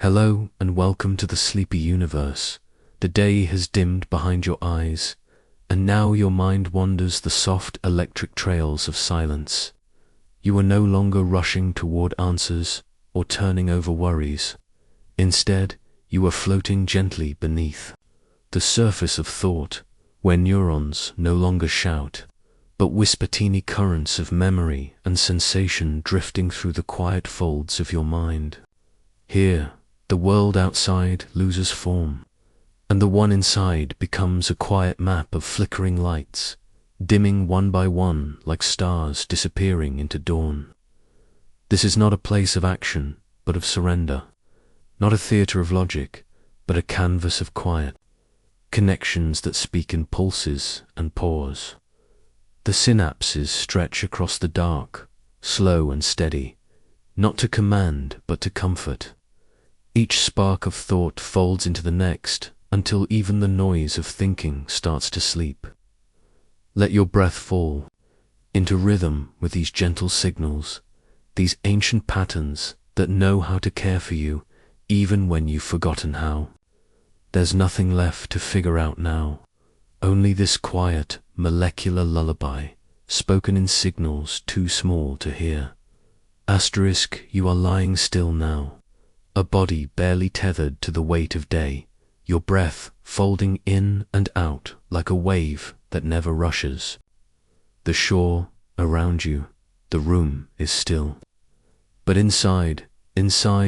Hello and welcome to the sleepy universe. The day has dimmed behind your eyes, and now your mind wanders the soft electric trails of silence. You are no longer rushing toward answers or turning over worries. Instead, you are floating gently beneath the surface of thought, where neurons no longer shout, but whisper teeny currents of memory and sensation drifting through the quiet folds of your mind. Here, the world outside loses form, and the one inside becomes a quiet map of flickering lights, dimming one by one like stars disappearing into dawn. This is not a place of action, but of surrender, not a theater of logic, but a canvas of quiet, connections that speak in pulses and pause. The synapses stretch across the dark, slow and steady, not to command but to comfort. Each spark of thought folds into the next until even the noise of thinking starts to sleep. Let your breath fall into rhythm with these gentle signals, these ancient patterns that know how to care for you even when you've forgotten how. There's nothing left to figure out now, only this quiet, molecular lullaby, spoken in signals too small to hear. Asterisk, you are lying still now, a body barely tethered to the weight of day, your breath folding in and out like a wave that never rushes. The shore around you, the room is still. But inside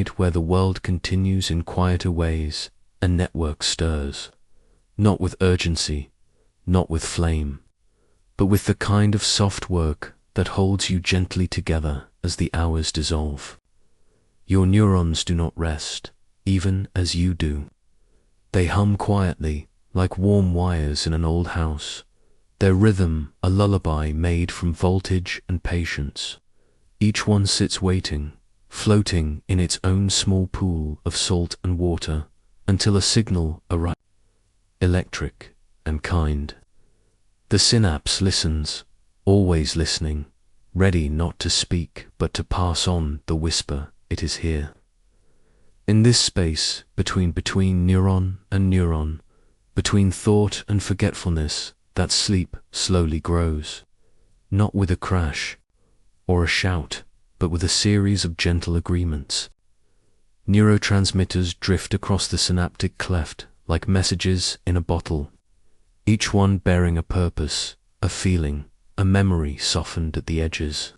where the world continues in quieter ways, a network stirs, not with urgency, not with flame, but with the kind of soft work that holds you gently together as the hours dissolve. Your neurons do not rest, even as you do. They hum quietly, like warm wires in an old house, their rhythm a lullaby made from voltage and patience. Each one sits waiting, floating in its own small pool of salt and water, until a signal arrives, electric and kind. The synapse listens, always listening, ready not to speak but to pass on the whisper, it is here. In this space between neuron and neuron, between thought and forgetfulness, that sleep slowly grows, not with a crash or a shout, but with a series of gentle agreements. Neurotransmitters drift across the synaptic cleft like messages in a bottle, each one bearing a purpose, a feeling, a memory softened at the edges.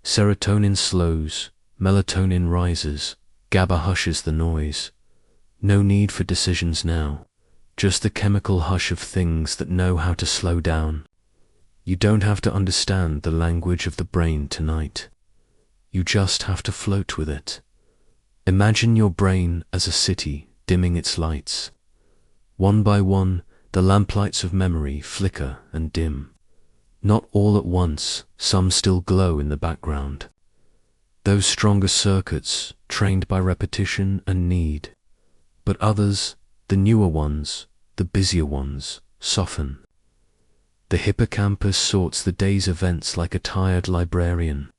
Serotonin slows, melatonin rises, GABA hushes the noise. No need for decisions now, just the chemical hush of things that know how to slow down. You don't have to understand the language of the brain tonight. You just have to float with it. Imagine your brain as a city dimming its lights. One by one, the lamplights of memory flicker and dim. Not all at once, some still glow in the background. Those stronger circuits, trained by repetition and need. But others, the newer ones, the busier ones, soften. The hippocampus sorts the day's events like a tired librarian,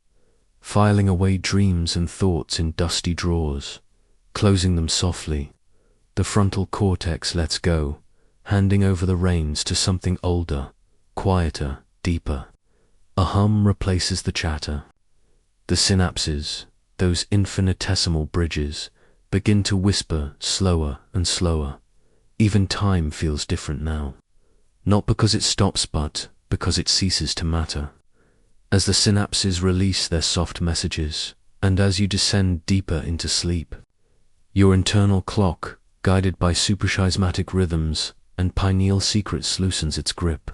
filing away dreams and thoughts in dusty drawers, closing them softly. The frontal cortex lets go, handing over the reins to something older, quieter, deeper. A hum replaces the chatter. The synapses, those infinitesimal bridges, begin to whisper slower and slower. Even time feels different now. Not because it stops, but because it ceases to matter. As the synapses release their soft messages, and as you descend deeper into sleep, your internal clock, guided by suprachiasmatic rhythms and pineal secrets, loosens its grip.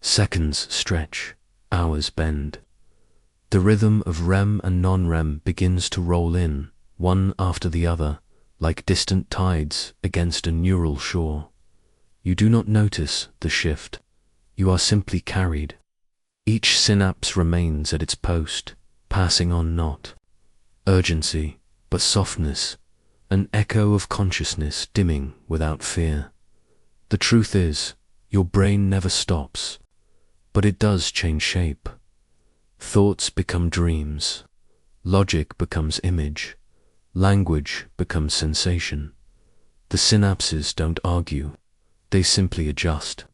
Seconds stretch, hours bend. The rhythm of REM and non-REM begins to roll in, one after the other, like distant tides against a neural shore. You do not notice the shift. You are simply carried. Each synapse remains at its post, passing on not urgency, but softness, an echo of consciousness dimming without fear. The truth is, your brain never stops, but it does change shape. Thoughts become dreams, logic becomes image, Language becomes sensation. The synapses don't argue, they simply adjust.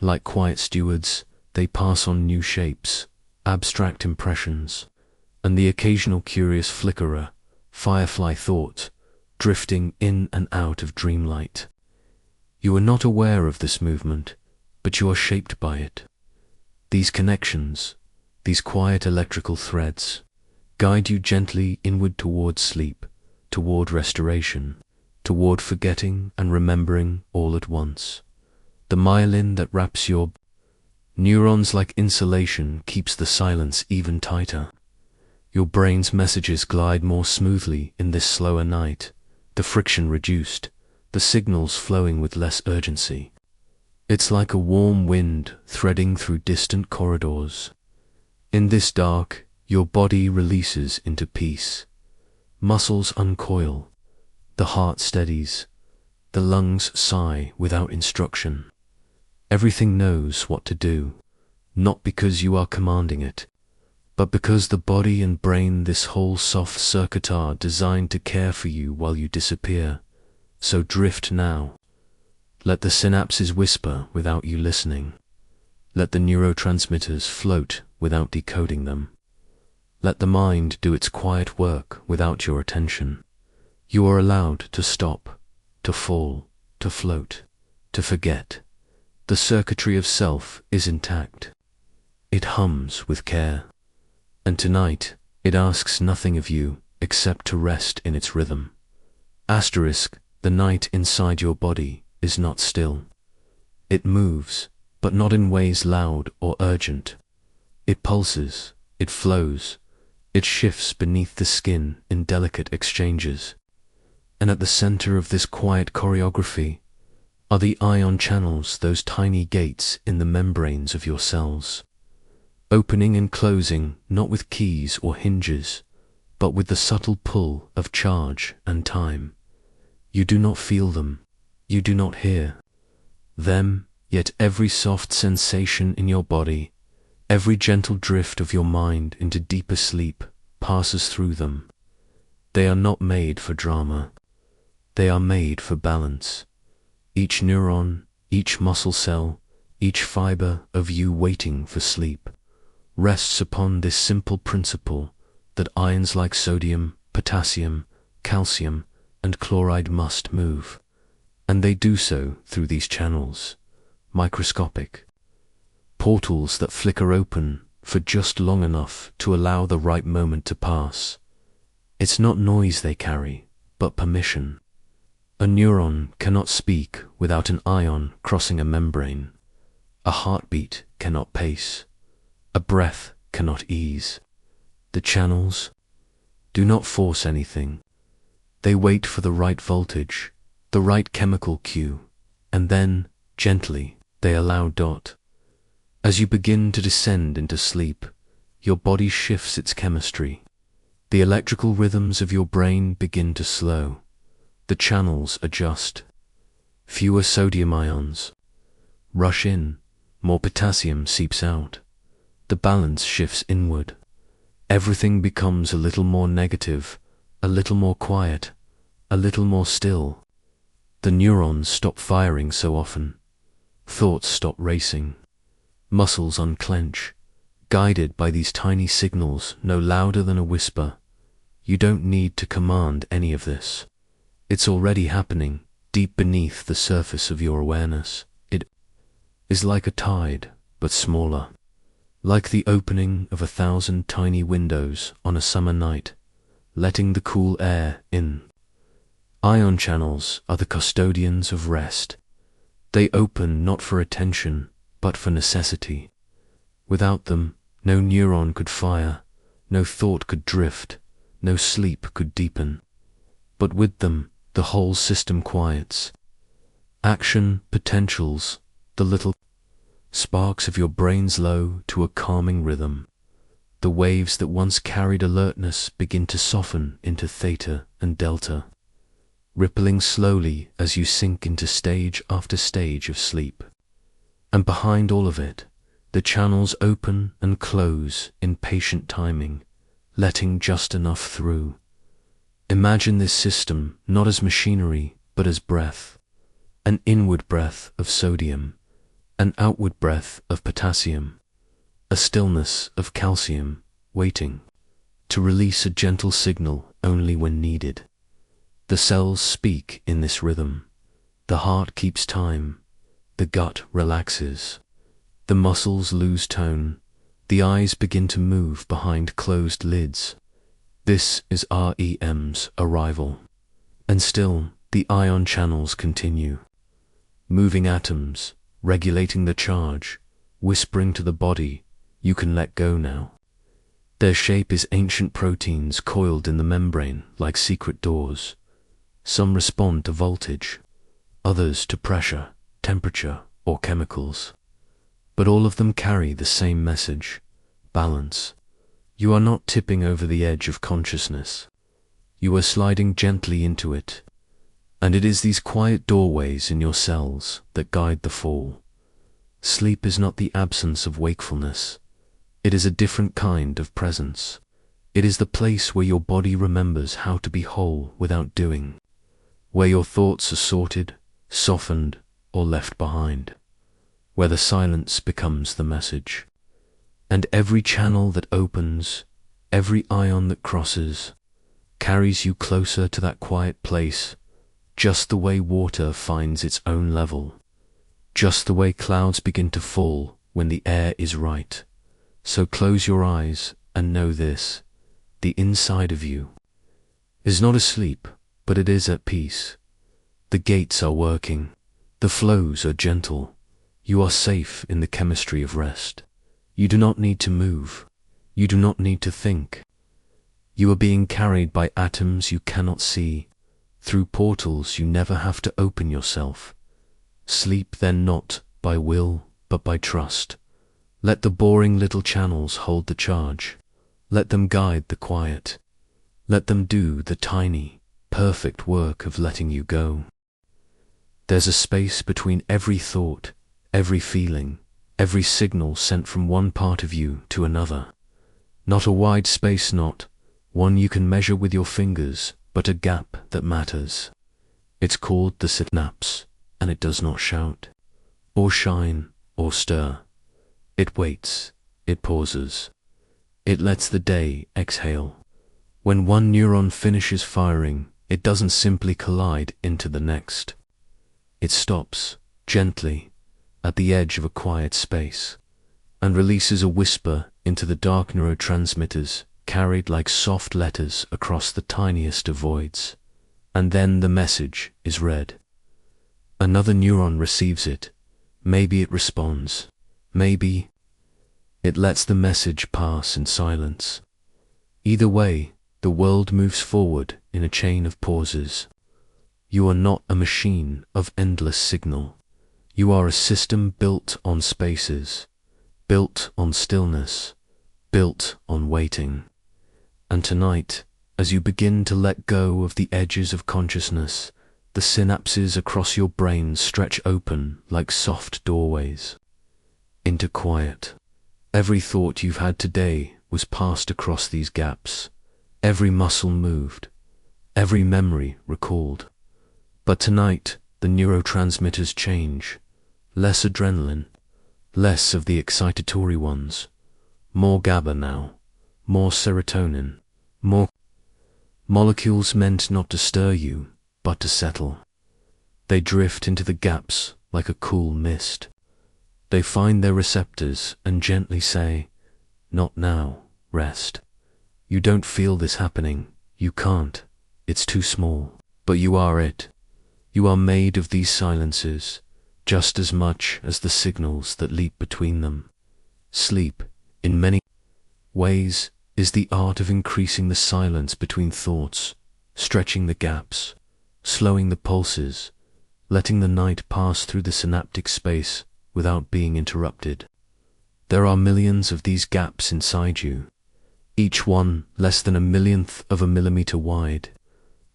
Like quiet stewards, they pass on new shapes, abstract impressions, and the occasional curious flickerer, firefly thought, drifting in and out of dreamlight. You are not aware of this movement, but you are shaped by it. These connections, these quiet electrical threads, guide you gently inward toward sleep, toward restoration, toward forgetting and remembering all at once. The myelin that wraps your neurons like insulation keeps the silence even tighter. Your brain's messages glide more smoothly in this slower night, the friction reduced, the signals flowing with less urgency. It's like a warm wind threading through distant corridors. In this dark, your body releases into peace. Muscles uncoil, the heart steadies, the lungs sigh without instruction. Everything knows what to do, not because you are commanding it, but because the body and brain, this whole soft circuit, are designed to care for you while you disappear. So drift now. Let the synapses whisper without you listening. Let the neurotransmitters float without decoding them. Let the mind do its quiet work without your attention. You are allowed to stop, to fall, to float, to forget. The circuitry of self is intact. It hums with care. And tonight, it asks nothing of you except to rest in its rhythm. Asterisk, the night inside your body is not still. It moves, but not in ways loud or urgent. It pulses, it flows, it shifts beneath the skin in delicate exchanges. And at the center of this quiet choreography are the ion channels, those tiny gates in the membranes of your cells, opening and closing not with keys or hinges, but with the subtle pull of charge and time. You do not feel them, you do not hear them, yet every soft sensation in your body, every gentle drift of your mind into deeper sleep passes through them. They are not made for drama. They are made for balance. Each neuron, each muscle cell, each fiber of you waiting for sleep rests upon this simple principle that ions like sodium, potassium, calcium, and chloride must move. And they do so through these channels, microscopic portals that flicker open for just long enough to allow the right moment to pass. It's not noise they carry, but permission. A neuron cannot speak without an ion crossing a membrane. A heartbeat cannot pace. A breath cannot ease. The channels do not force anything. They wait for the right voltage, the right chemical cue, and then, gently, they allow dot. As you begin to descend into sleep, your body shifts its chemistry. The electrical rhythms of your brain begin to slow. The channels adjust. Fewer sodium ions rush in, more potassium seeps out. The balance shifts inward. Everything becomes a little more negative, a little more quiet, a little more still. The neurons stop firing so often. Thoughts stop racing. Muscles unclench, guided by these tiny signals no louder than a whisper. You don't need to command any of this. It's already happening deep beneath the surface of your awareness. It is like a tide, but smaller. Like the opening of 1,000 tiny windows on a summer night, letting the cool air in. Ion channels are the custodians of rest. They open not for attention, but for necessity. Without them, no neuron could fire, no thought could drift, no sleep could deepen. But with them, the whole system quiets. Action potentials, the little sparks of your brain's low to a calming rhythm. The waves that once carried alertness begin to soften into theta and delta, rippling slowly as you sink into stage after stage of sleep. And behind all of it, the channels open and close in patient timing, letting just enough through. Imagine this system not as machinery, but as breath. An inward breath of sodium, an outward breath of potassium, a stillness of calcium, waiting to release a gentle signal only when needed. The cells speak in this rhythm. The heart keeps time. The gut relaxes. The muscles lose tone. The eyes begin to move behind closed lids. This is REM's arrival. And still, the ion channels continue. Moving atoms, regulating the charge, whispering to the body, you can let go now. Their shape is ancient proteins coiled in the membrane like secret doors. Some respond to voltage, others to pressure, temperature, or chemicals. But all of them carry the same message: balance. You are not tipping over the edge of consciousness. You are sliding gently into it. And it is these quiet doorways in your cells that guide the fall. Sleep is not the absence of wakefulness. It is a different kind of presence. It is the place where your body remembers how to be whole without doing, where your thoughts are sorted, softened, or left behind, where the silence becomes the message. And every channel that opens, every ion that crosses, carries you closer to that quiet place, just the way water finds its own level, just the way clouds begin to fall when the air is right. So close your eyes and know this: the inside of you is not asleep, but it is at peace. The gates are working, the flows are gentle. You are safe in the chemistry of rest. You do not need to move. You do not need to think. You are being carried by atoms you cannot see, through portals you never have to open yourself. Sleep then not by will, but by trust. Let the boring little channels hold the charge. Let them guide the quiet. Let them do the tiny, perfect work of letting you go. There's a space between every thought, every feeling, every signal sent from one part of you to another. Not a wide space, not one you can measure with your fingers, but a gap that matters. It's called the synapse, and it does not shout, or shine, or stir. It waits, it pauses. It lets the day exhale. When one neuron finishes firing, it doesn't simply collide into the next. It stops, gently, at the edge of a quiet space, and releases a whisper into the dark neurotransmitters carried like soft letters across the tiniest of voids. And then the message is read. Another neuron receives it. Maybe it responds. Maybe it lets the message pass in silence. Either way, the world moves forward in a chain of pauses. You are not a machine of endless signal. You are a system built on spaces, built on stillness, built on waiting. And tonight, as you begin to let go of the edges of consciousness, the synapses across your brain stretch open like soft doorways into quiet. Every thought you've had today was passed across these gaps. Every muscle moved, every memory recalled. But tonight, the neurotransmitters change. Less adrenaline, less of the excitatory ones. More GABA now, more serotonin, more molecules meant not to stir you, but to settle. They drift into the gaps like a cool mist. They find their receptors and gently say, "Not now, rest." You don't feel this happening. You can't. It's too small. But you are it. You are made of these silences, just as much as the signals that leap between them. Sleep, in many ways, is the art of increasing the silence between thoughts, stretching the gaps, slowing the pulses, letting the night pass through the synaptic space without being interrupted. There are millions of these gaps inside you, each one less than a millionth of a millimeter wide,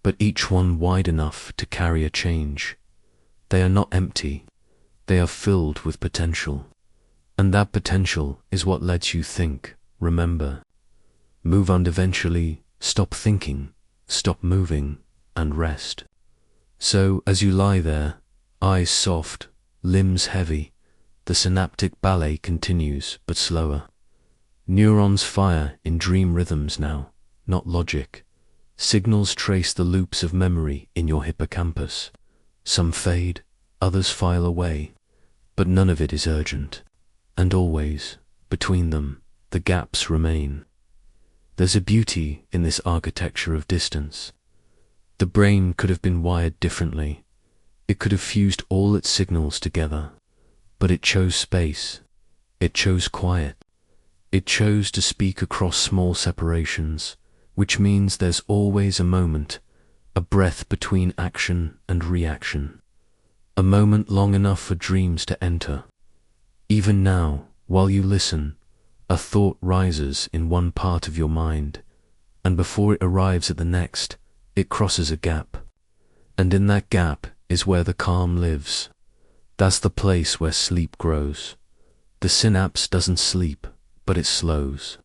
but each one wide enough to carry a change. They are not empty. They are filled with potential. And that potential is what lets you think, remember, move on eventually, stop thinking, stop moving, and rest. So, as you lie there, eyes soft, limbs heavy, the synaptic ballet continues, but slower. Neurons fire in dream rhythms now, not logic. Signals trace the loops of memory in your hippocampus. Some fade, others file away, but none of it is urgent. And always, between them, the gaps remain. There's a beauty in this architecture of distance. The brain could have been wired differently. It could have fused all its signals together. But it chose space. It chose quiet. It chose to speak across small separations, which means there's always a moment, a breath between action and reaction. A moment long enough for dreams to enter. Even now, while you listen, a thought rises in one part of your mind, and before it arrives at the next, it crosses a gap. And in that gap is where the calm lives. That's the place where sleep grows. The synapse doesn't sleep, but it slows.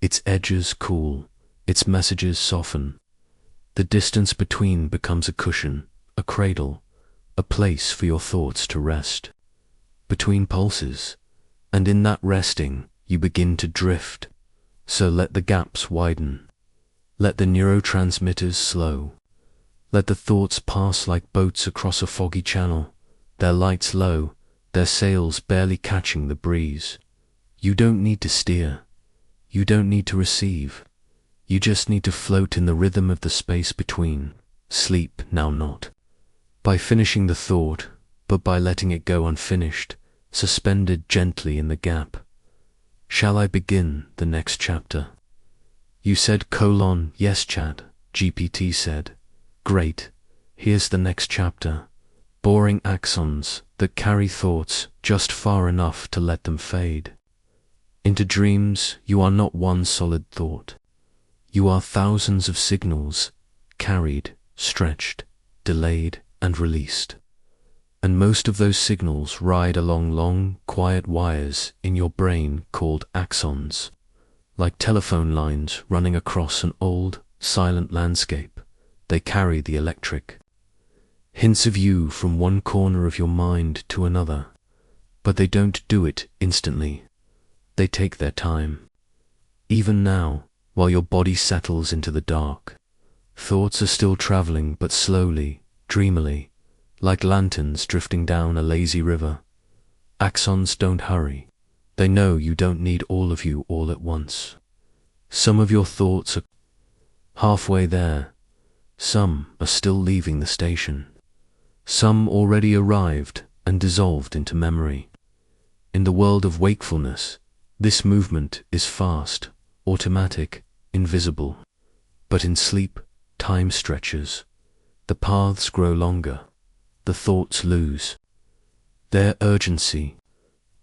Its edges cool, its messages soften. The distance between becomes a cushion, a cradle, a place for your thoughts to rest. Between pulses, and in that resting, you begin to drift. So let the gaps widen. Let the neurotransmitters slow. Let the thoughts pass like boats across a foggy channel, their lights low, their sails barely catching the breeze. You don't need to steer. You don't need to receive. You just need to float in the rhythm of the space between. Sleep now not by finishing the thought, but by letting it go unfinished, suspended gently in the gap. Shall I begin the next chapter? You said : yes, Chad, GPT said. Great, here's the next chapter. Boring axons that carry thoughts just far enough to let them fade. Into dreams, you are not one solid thought. You are thousands of signals, carried, stretched, delayed, and released. And most of those signals ride along long, quiet wires in your brain called axons, like telephone lines running across an old, silent landscape. They carry the electric. Hints of you from one corner of your mind to another, but they don't do it instantly. They take their time. Even now, while your body settles into the dark, thoughts are still traveling, but slowly, dreamily, like lanterns drifting down a lazy river. Axons don't hurry. They know you don't need all of you all at once. Some of your thoughts are halfway there. Some are still leaving the station. Some already arrived and dissolved into memory. In the world of wakefulness, this movement is fast, automatic, invisible. But in sleep, time stretches. The paths grow longer. The thoughts lose their urgency,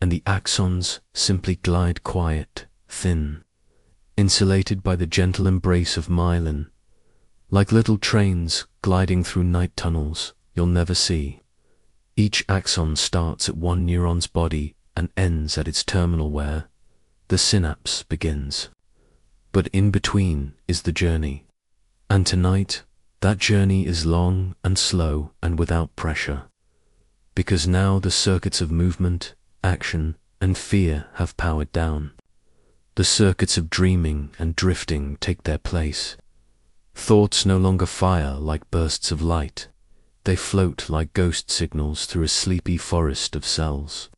and the axons simply glide quiet, thin, insulated by the gentle embrace of myelin, like little trains gliding through night tunnels you'll never see. Each axon starts at one neuron's body and ends at its terminal where the synapse begins. But in between is the journey. And tonight, that journey is long and slow and without pressure. Because now the circuits of movement, action, and fear have powered down. The circuits of dreaming and drifting take their place. Thoughts no longer fire like bursts of light. They float like ghost signals through a sleepy forest of cells.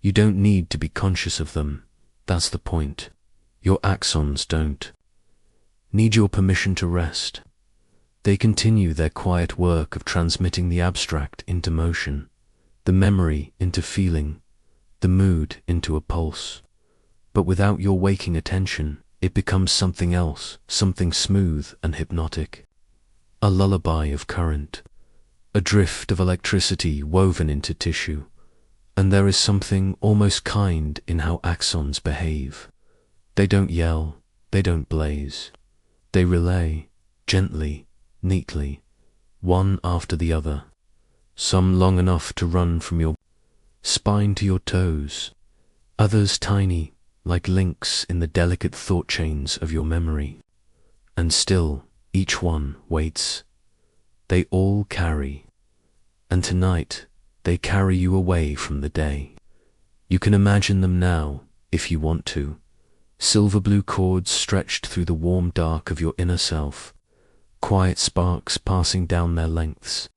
You don't need to be conscious of them. That's the point. Your axons don't need your permission to rest. They continue their quiet work of transmitting the abstract into motion, the memory into feeling, the mood into a pulse. But without your waking attention, it becomes something else, something smooth and hypnotic. A lullaby of current, a drift of electricity woven into tissue. And there is something almost kind in how axons behave. They don't yell, they don't blaze. They relay, gently, neatly, one after the other. Some long enough to run from your spine to your toes. Others tiny, like links in the delicate thought chains of your memory. And still, Each one waits. They all carry. And tonight, they carry you away from the day. You can imagine them now, if you want to. Silver blue cords stretched through the warm dark of your inner self. Quiet sparks passing down their lengths.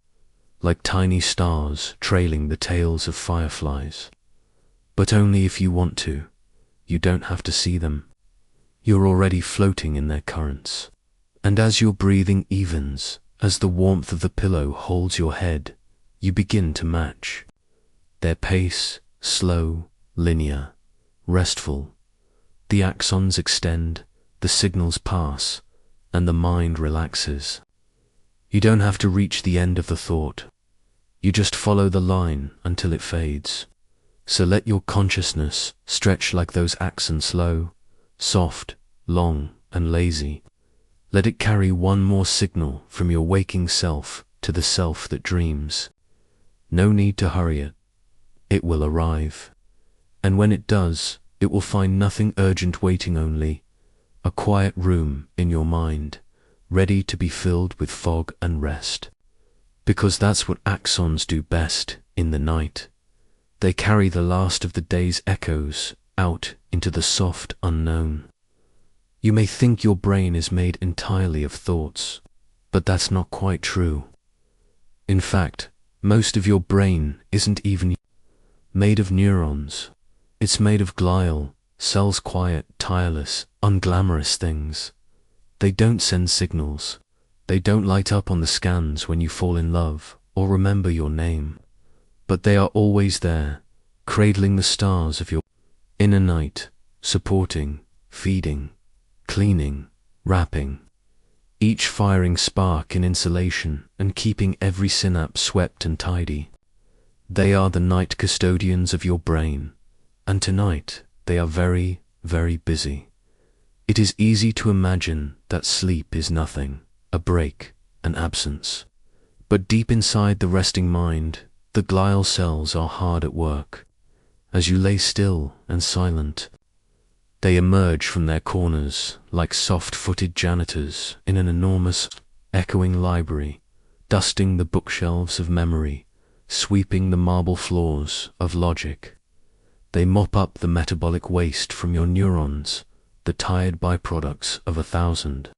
Like tiny stars trailing the tails of fireflies. But only if you want to. You don't have to see them. You're already floating in their currents. And as your breathing evens, as the warmth of the pillow holds your head, you begin to match. Their pace, slow, linear, restful. The axons extend, the signals pass, and the mind relaxes. You don't have to reach the end of the thought. You just follow the line until it fades. So let your consciousness stretch like those axons slow, soft, long, and lazy. Let it carry one more signal from your waking self to the self that dreams. No need to hurry it. It will arrive. And when it does, it will find nothing urgent waiting, only a quiet room in your mind, ready to be filled with fog and rest. Because that's what axons do best in the night. They carry the last of the day's echoes out into the soft unknown. You may think your brain is made entirely of thoughts, but that's not quite true. In fact, most of your brain isn't even made of neurons. It's made of glial cells, quiet, tireless, unglamorous things. They don't send signals. They don't light up on the scans when you fall in love or remember your name. But they are always there, cradling the stars of your inner night, supporting, feeding, cleaning, wrapping, each firing spark in insulation and keeping every synapse swept and tidy. They are the night custodians of your brain, and tonight they are very, very busy. It is easy to imagine that sleep is nothing, a break, an absence. But deep inside the resting mind, the glial cells are hard at work. As you lay still and silent, they emerge from their corners like soft-footed janitors in an enormous, echoing library, dusting the bookshelves of memory, sweeping the marble floors of logic. They mop up the metabolic waste from your neurons, the tired byproducts of 1,000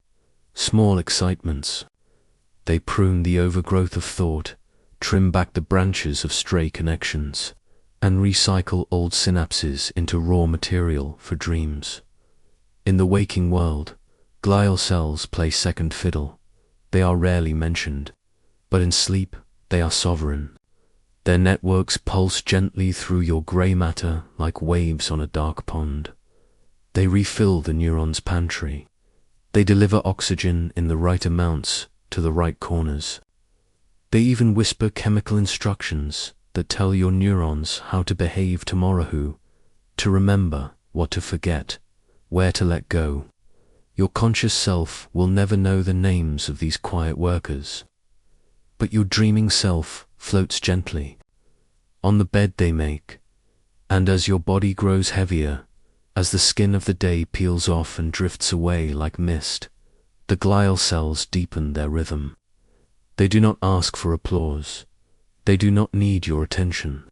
small excitements. They prune the overgrowth of thought, trim back the branches of stray connections, and recycle old synapses into raw material for dreams. In the waking world, glial cells play second fiddle. They are rarely mentioned, but in sleep they are sovereign. Their networks pulse gently through your grey matter like waves on a dark pond. They refill the neuron's pantry. They deliver oxygen in the right amounts to the right corners. They even whisper chemical instructions that tell your neurons how to behave tomorrow, to remember, what to forget, where to let go. Your conscious self will never know the names of these quiet workers. But your dreaming self floats gently on the bed they make, and as your body grows heavier, as the skin of the day peels off and drifts away like mist, the glial cells deepen their rhythm. They do not ask for applause. They do not need your attention.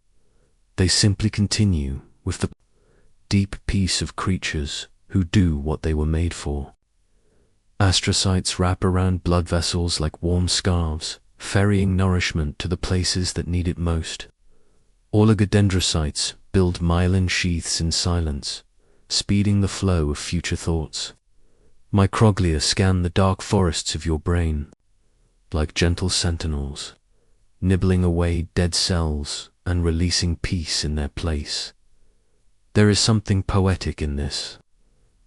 They simply continue with the deep peace of creatures who do what they were made for. Astrocytes wrap around blood vessels like warm scarves, ferrying nourishment to the places that need it most. Oligodendrocytes build myelin sheaths in silence, speeding the flow of future thoughts. Microglia scan the dark forests of your brain, like gentle sentinels, nibbling away dead cells and releasing peace in their place. There is something poetic in this.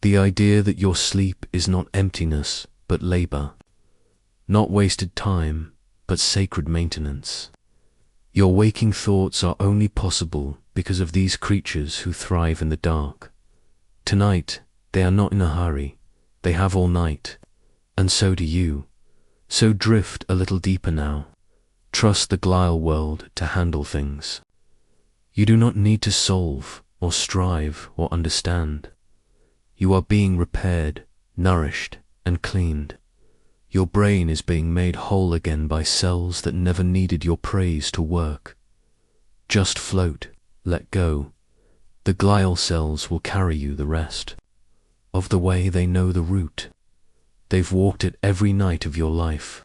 The idea that your sleep is not emptiness, but labor. Not wasted time, but sacred maintenance. Your waking thoughts are only possible because of these creatures who thrive in the dark. Tonight, they are not in a hurry. They have all night. And so do you. So drift a little deeper now. Trust the glial world to handle things. You do not need to solve, or strive, or understand. You are being repaired, nourished, and cleaned. Your brain is being made whole again by cells that never needed your praise to work. Just float, let go. The glial cells will carry you the rest of the way. They know the route. They've walked it every night of your life.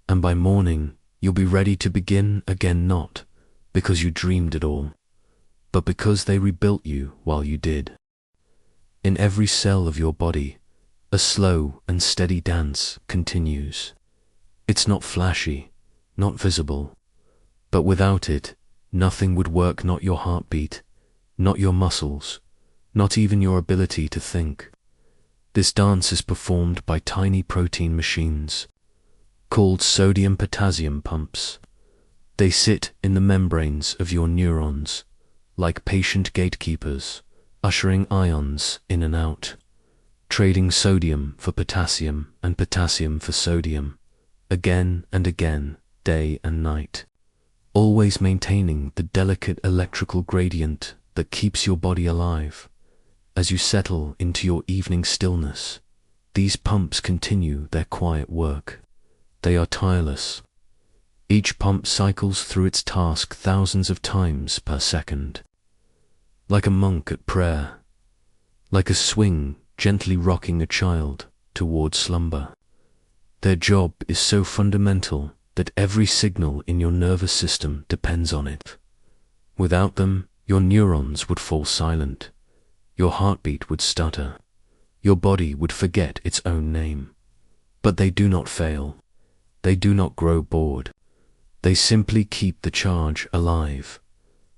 And by morning, you'll be ready to begin again, not because you dreamed it all, but because they rebuilt you while you did. In every cell of your body, a slow and steady dance continues. It's not flashy, not visible, but without it, nothing would work, not your heartbeat, not your muscles, not even your ability to think. This dance is performed by tiny protein machines called sodium-potassium pumps. They sit in the membranes of your neurons, like patient gatekeepers, ushering ions in and out, trading sodium for potassium and potassium for sodium, again and again, day and night, always maintaining the delicate electrical gradient that keeps your body alive. As you settle into your evening stillness, these pumps continue their quiet work. They are tireless. Each pump cycles through its task thousands of times per second. Like a monk at prayer, like a swing gently rocking a child toward slumber. Their job is so fundamental that every signal in your nervous system depends on it. Without them, your neurons would fall silent, your heartbeat would stutter, your body would forget its own name. But they do not fail. They do not grow bored. They simply keep the charge alive.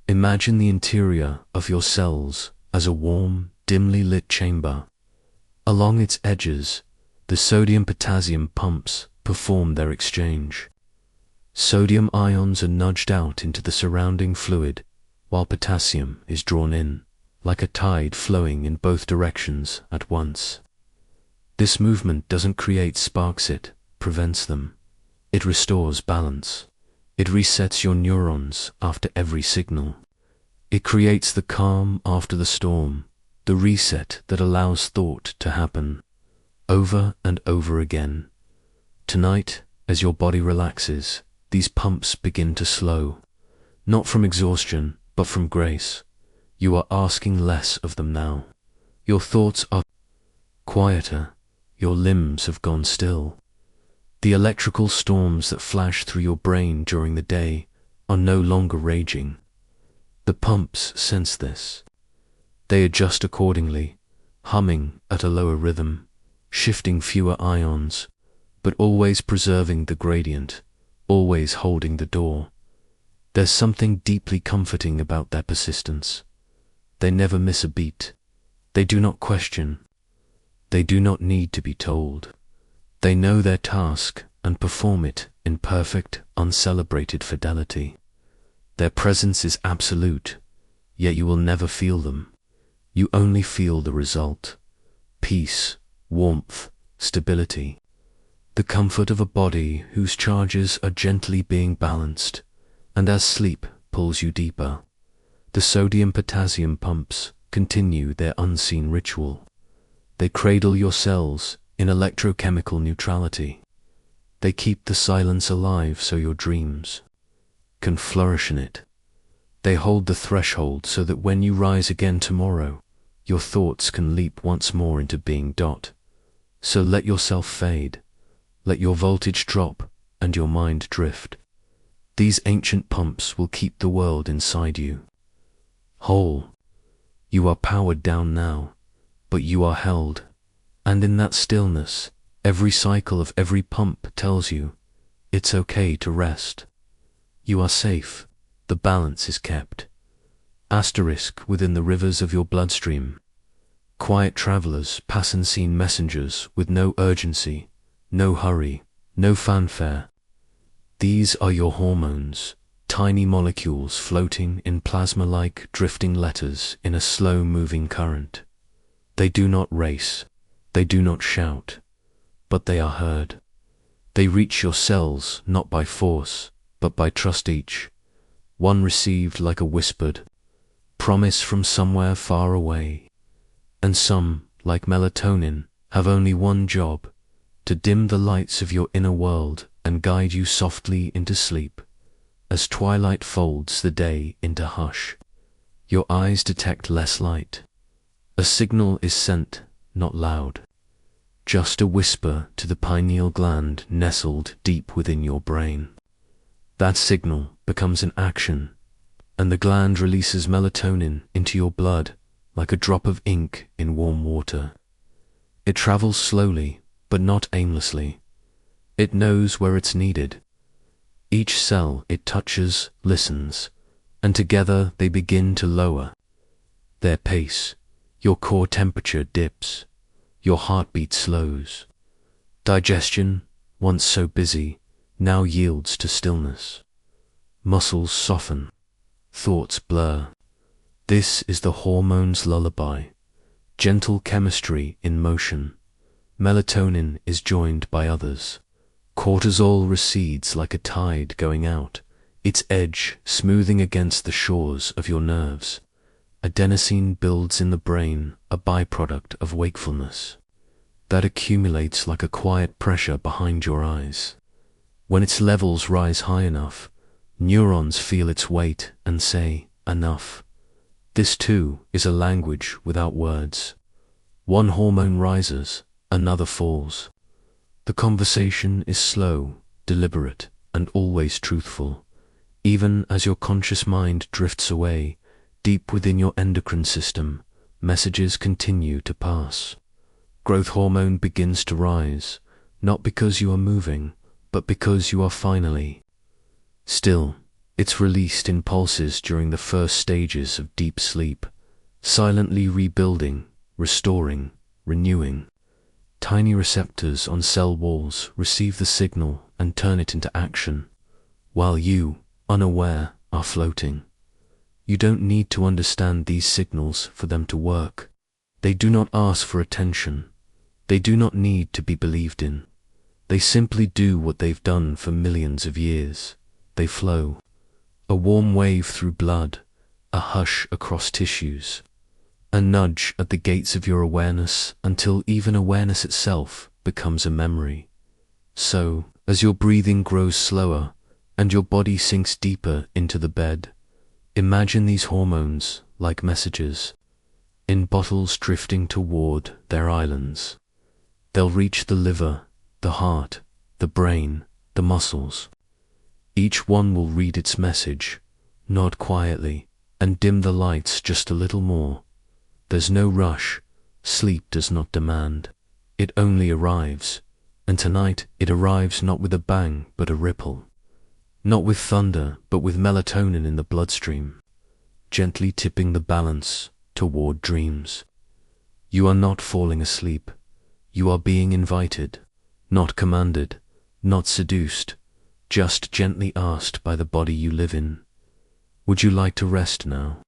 Imagine the interior of your cells as a warm, dimly lit chamber. Along its edges, the sodium-potassium pumps perform their exchange. Sodium ions are nudged out into the surrounding fluid, while potassium is drawn in, like a tide flowing in both directions at once. This movement doesn't create sparks, it prevents them. It restores balance. It resets your neurons after every signal. It creates the calm after the storm, the reset that allows thought to happen, over and over again. Tonight, as your body relaxes, these pumps begin to slow, not from exhaustion, but from grace. You are asking less of them now. Your thoughts are quieter. Your limbs have gone still. The electrical storms that flash through your brain during the day are no longer raging. The pumps sense this. They adjust accordingly, humming at a lower rhythm, shifting fewer ions, but always preserving the gradient, always holding the door. There's something deeply comforting about their persistence. They never miss a beat. They do not question. They do not need to be told. They know their task and perform it in perfect, uncelebrated fidelity. Their presence is absolute, yet you will never feel them. You only feel the result: peace, warmth, stability, the comfort of a body whose charges are gently being balanced, and as sleep pulls you deeper, the sodium-potassium pumps continue their unseen ritual. They cradle your cells in electrochemical neutrality. They keep the silence alive so your dreams can flourish in it. They hold the threshold so that when you rise again tomorrow, your thoughts can leap once more into being. So let yourself fade, let your voltage drop and your mind drift. These ancient pumps will keep the world inside you whole. You are powered down now, but you are held, and in that stillness, every cycle of every pump tells you it's okay to rest. You are safe, the balance is kept. Asterisk within the rivers of your bloodstream. Quiet travelers pass unseen messengers with no urgency, no hurry, no fanfare. These are your hormones, tiny molecules floating in plasma-like drifting letters in a slow-moving current. They do not race, they do not shout, but they are heard. They reach your cells not by force, but by trust, each one received like a whispered promise from somewhere far away. And some, like melatonin, have only one job: to dim the lights of your inner world and guide you softly into sleep. As twilight folds the day into hush, your eyes detect less light. A signal is sent, not loud, just a whisper to the pineal gland nestled deep within your brain. That signal becomes an action, and the gland releases melatonin into your blood like a drop of ink in warm water. It travels slowly, but not aimlessly. It knows where it's needed. Each cell it touches listens, and together they begin to lower their pace. Your core temperature dips, your heartbeat slows. Digestion, once so busy, now yields to stillness. Muscles soften, thoughts blur. This is the hormone's lullaby, gentle chemistry in motion. Melatonin is joined by others. Cortisol recedes like a tide going out, its edge smoothing against the shores of your nerves. Adenosine builds in the brain, a byproduct of wakefulness, that accumulates like a quiet pressure behind your eyes. When its levels rise high enough, neurons feel its weight and say, enough. This too is a language without words. One hormone rises, another falls. The conversation is slow, deliberate, and always truthful. Even as your conscious mind drifts away, deep within your endocrine system, messages continue to pass. Growth hormone begins to rise, not because you are moving, but because you are finally still. It's released in pulses during the first stages of deep sleep, silently rebuilding, restoring, renewing. Tiny receptors on cell walls receive the signal and turn it into action, while you, unaware, are floating. You don't need to understand these signals for them to work. They do not ask for attention. They do not need to be believed in. They simply do what they've done for millions of years. They flow. A warm wave through blood, a hush across tissues, a nudge at the gates of your awareness until even awareness itself becomes a memory. So, as your breathing grows slower and your body sinks deeper into the bed, imagine these hormones like messages, in bottles drifting toward their islands. They'll reach the liver, the heart, the brain, the muscles. Each one will read its message, nod quietly, and dim the lights just a little more. There's no rush. Sleep does not demand. It only arrives. And tonight it arrives not with a bang, but a ripple. Not with thunder, but with melatonin in the bloodstream, gently tipping the balance toward dreams. You are not falling asleep. You are being invited, not commanded, not seduced, just gently asked by the body you live in. Would you like to rest now?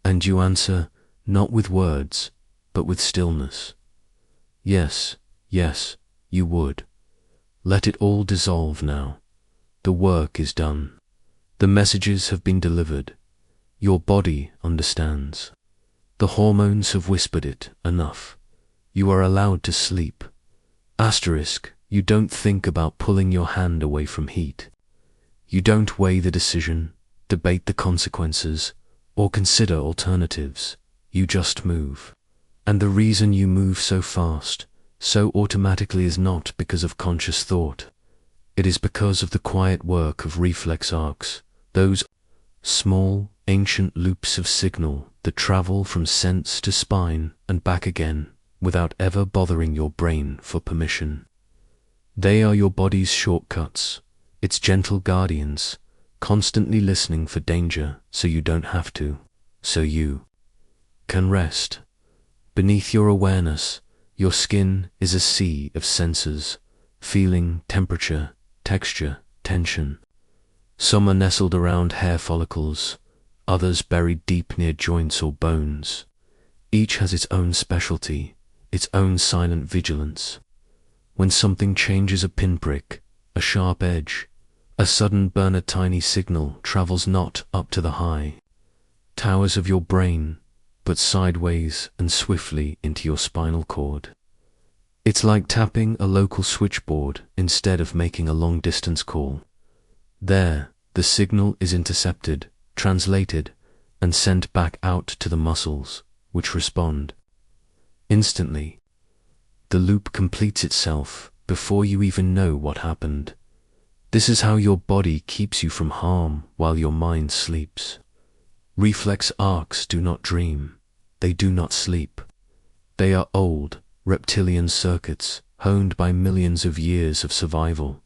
And you answer, not with words, but with stillness. Yes, yes, you would. Let it all dissolve now. The work is done. The messages have been delivered. Your body understands. The hormones have whispered it enough. You are allowed to sleep. Asterisk, you don't think about pulling your hand away from heat. You don't weigh the decision, debate the consequences, or consider alternatives. You just move. And the reason you move so fast, so automatically is not because of conscious thought. It is because of the quiet work of reflex arcs, those small, ancient loops of signal that travel from sense to spine and back again without ever bothering your brain for permission. They are your body's shortcuts, its gentle guardians, constantly listening for danger so you don't have to, so you can rest. Beneath your awareness, your skin is a sea of sensors, feeling, temperature, texture, tension. Some are nestled around hair follicles, others buried deep near joints or bones. Each has its own specialty, its own silent vigilance. When something changes, a pinprick, a sharp edge, a sudden burn, a tiny signal travels not up to the high towers of your brain, but sideways and swiftly into your spinal cord. It's like tapping a local switchboard instead of making a long-distance call. There, the signal is intercepted, translated, and sent back out to the muscles, which respond. Instantly, the loop completes itself before you even know what happened. This is how your body keeps you from harm while your mind sleeps. Reflex arcs do not dream. They do not sleep. They are old, reptilian circuits honed by millions of years of survival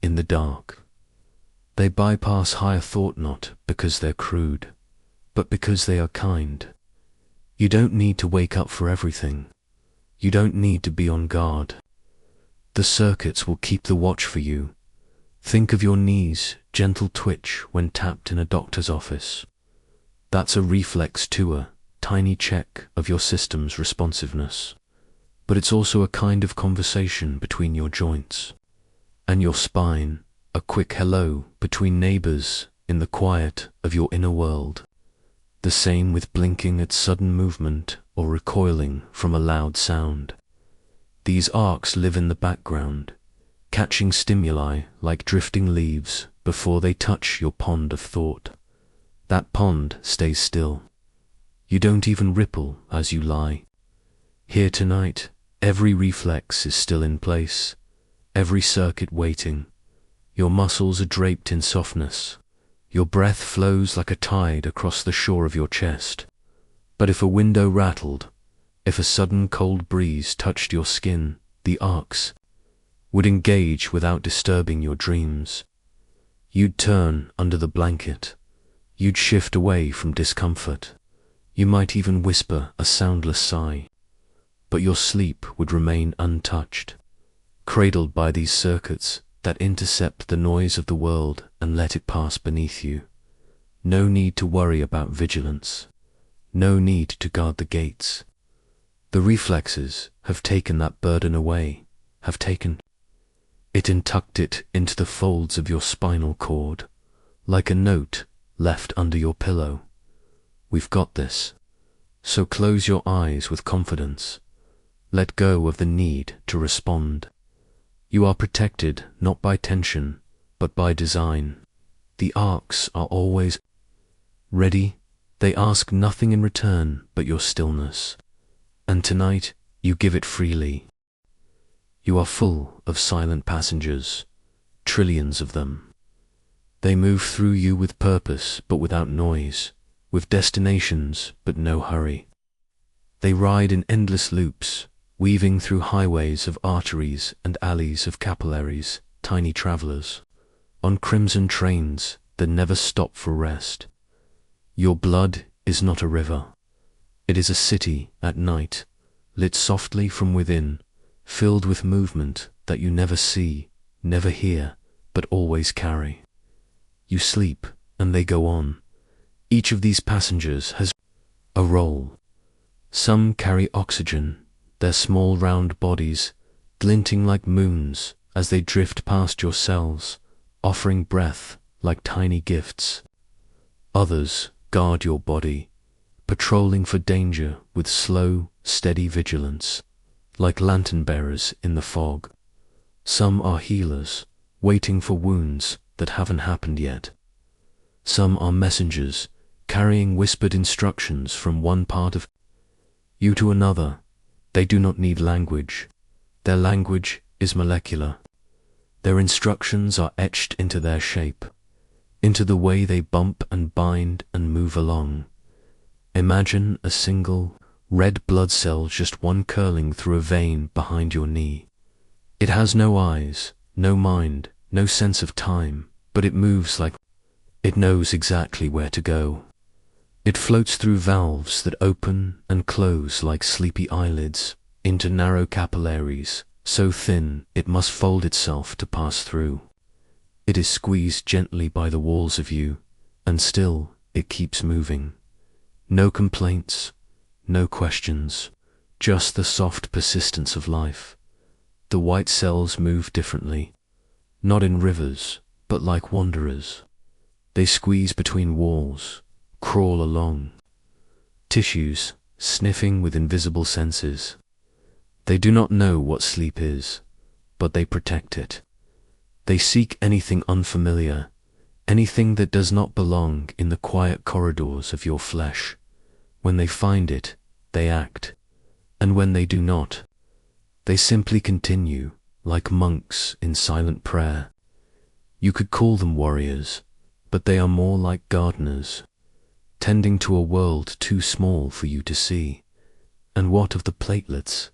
in the dark. They bypass higher thought not because they're crude, but because they are kind. You don't need to wake up for everything. You don't need to be on guard. The circuits will keep the watch for you. Think of your knees' gentle twitch when tapped in a doctor's office. That's a reflex to a tiny check of your system's responsiveness. But it's also a kind of conversation between your joints and your spine, a quick hello between neighbors in the quiet of your inner world. The same with blinking at sudden movement or recoiling from a loud sound. These arcs live in the background, catching stimuli like drifting leaves before they touch your pond of thought. That pond stays still. You don't even ripple as you lie. Here tonight, every reflex is still in place, every circuit waiting. Your muscles are draped in softness. Your breath flows like a tide across the shore of your chest. But if a window rattled, if a sudden cold breeze touched your skin, the arcs would engage without disturbing your dreams. You'd turn under the blanket. You'd shift away from discomfort. You might even whisper a soundless sigh. But your sleep would remain untouched, cradled by these circuits that intercept the noise of the world and let it pass beneath you. No need to worry about vigilance. No need to guard the gates. The reflexes have taken that burden away, have taken it and tucked it into the folds of your spinal cord, like a note left under your pillow. We've got this. So close your eyes with confidence. Let go of the need to respond. You are protected not by tension, but by design. The arcs are always ready. They ask nothing in return but your stillness. And tonight, you give it freely. You are full of silent passengers, trillions of them. They move through you with purpose but without noise, with destinations but no hurry. They ride in endless loops, weaving through highways of arteries and alleys of capillaries, tiny travelers, on crimson trains that never stop for rest. Your blood is not a river. It is a city at night, lit softly from within, filled with movement that you never see, never hear, but always carry. You sleep, and they go on. Each of these passengers has a role. Some carry oxygen, their small round bodies glinting like moons as they drift past your cells, offering breath like tiny gifts. Others guard your body, patrolling for danger with slow, steady vigilance, like lantern bearers in the fog. Some are healers, waiting for wounds that haven't happened yet. Some are messengers, carrying whispered instructions from one part of you to another. They do not need language. Their language is molecular. Their instructions are etched into their shape, into the way they bump and bind and move along. Imagine a single red blood cell, just one curling through a vein behind your knee. It has no eyes, no mind, no sense of time, but it moves like it knows exactly where to go. It floats through valves that open and close like sleepy eyelids into narrow capillaries, so thin it must fold itself to pass through. It is squeezed gently by the walls of you, and still it keeps moving. No complaints, no questions, just the soft persistence of life. The white cells move differently, not in rivers, but like wanderers. They squeeze between walls, crawl along, tissues sniffing with invisible senses. They do not know what sleep is, but they protect it. They seek anything unfamiliar, anything that does not belong in the quiet corridors of your flesh. When they find it, they act, and when they do not, they simply continue, like monks in silent prayer. You could call them warriors, but they are more like gardeners, tending to a world too small for you to see. And what of the platelets?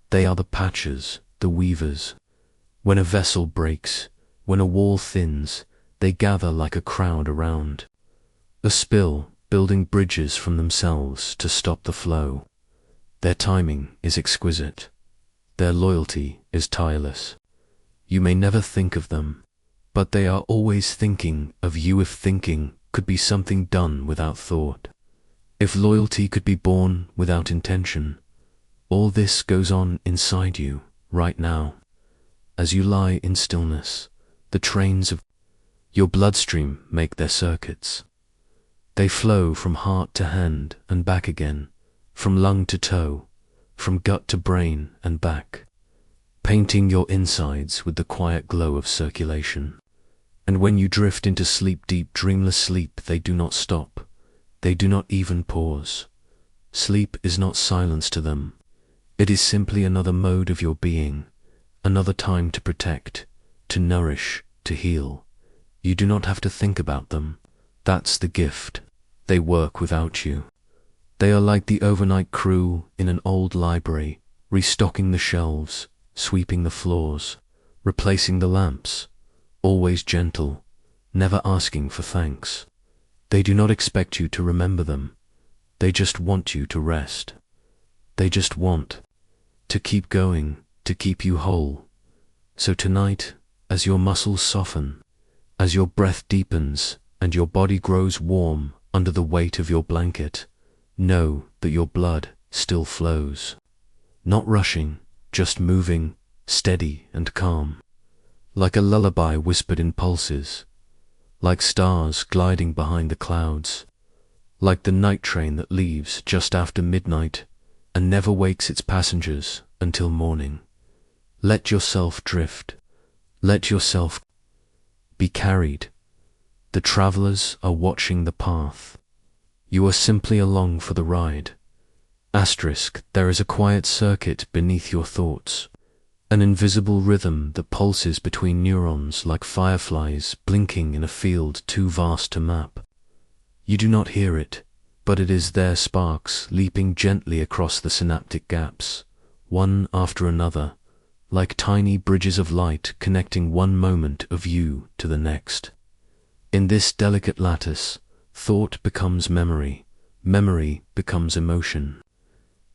They are the patchers, the weavers. When a vessel breaks, when a wall thins, they gather like a crowd around. A spill, building bridges from themselves to stop the flow. Their timing is exquisite. Their loyalty is tireless. You may never think of them, but they are always thinking of you. If thinking could be something done without thought, if loyalty could be born without intention, all this goes on inside you right now. As you lie in stillness, the trains of your bloodstream make their circuits. They flow from heart to hand and back again, from lung to toe, from gut to brain and back, painting your insides with the quiet glow of circulation. And when you drift into sleep, deep, dreamless sleep, they do not stop. They do not even pause. Sleep is not silence to them. It is simply another mode of your being, another time to protect, to nourish, to heal. You do not have to think about them. That's the gift. They work without you. They are like the overnight crew in an old library, restocking the shelves, sweeping the floors, replacing the lamps, always gentle, never asking for thanks. They do not expect you to remember them. They just want you to rest. They just want to keep going, to keep you whole. So tonight, as your muscles soften, as your breath deepens and your body grows warm under the weight of your blanket, know that your blood still flows. Not rushing, just moving, steady and calm. Like a lullaby whispered in pulses, like stars gliding behind the clouds, like the night train that leaves just after midnight and never wakes its passengers until morning. Let yourself drift. Let yourself be carried. The travelers are watching the path. You are simply along for the ride. Asterisk, there is a quiet circuit beneath your thoughts, an invisible rhythm that pulses between neurons like fireflies blinking in a field too vast to map. You do not hear it, but it is there, sparks leaping gently across the synaptic gaps, one after another, like tiny bridges of light connecting one moment of you to the next. In this delicate lattice, thought becomes memory, memory becomes emotion,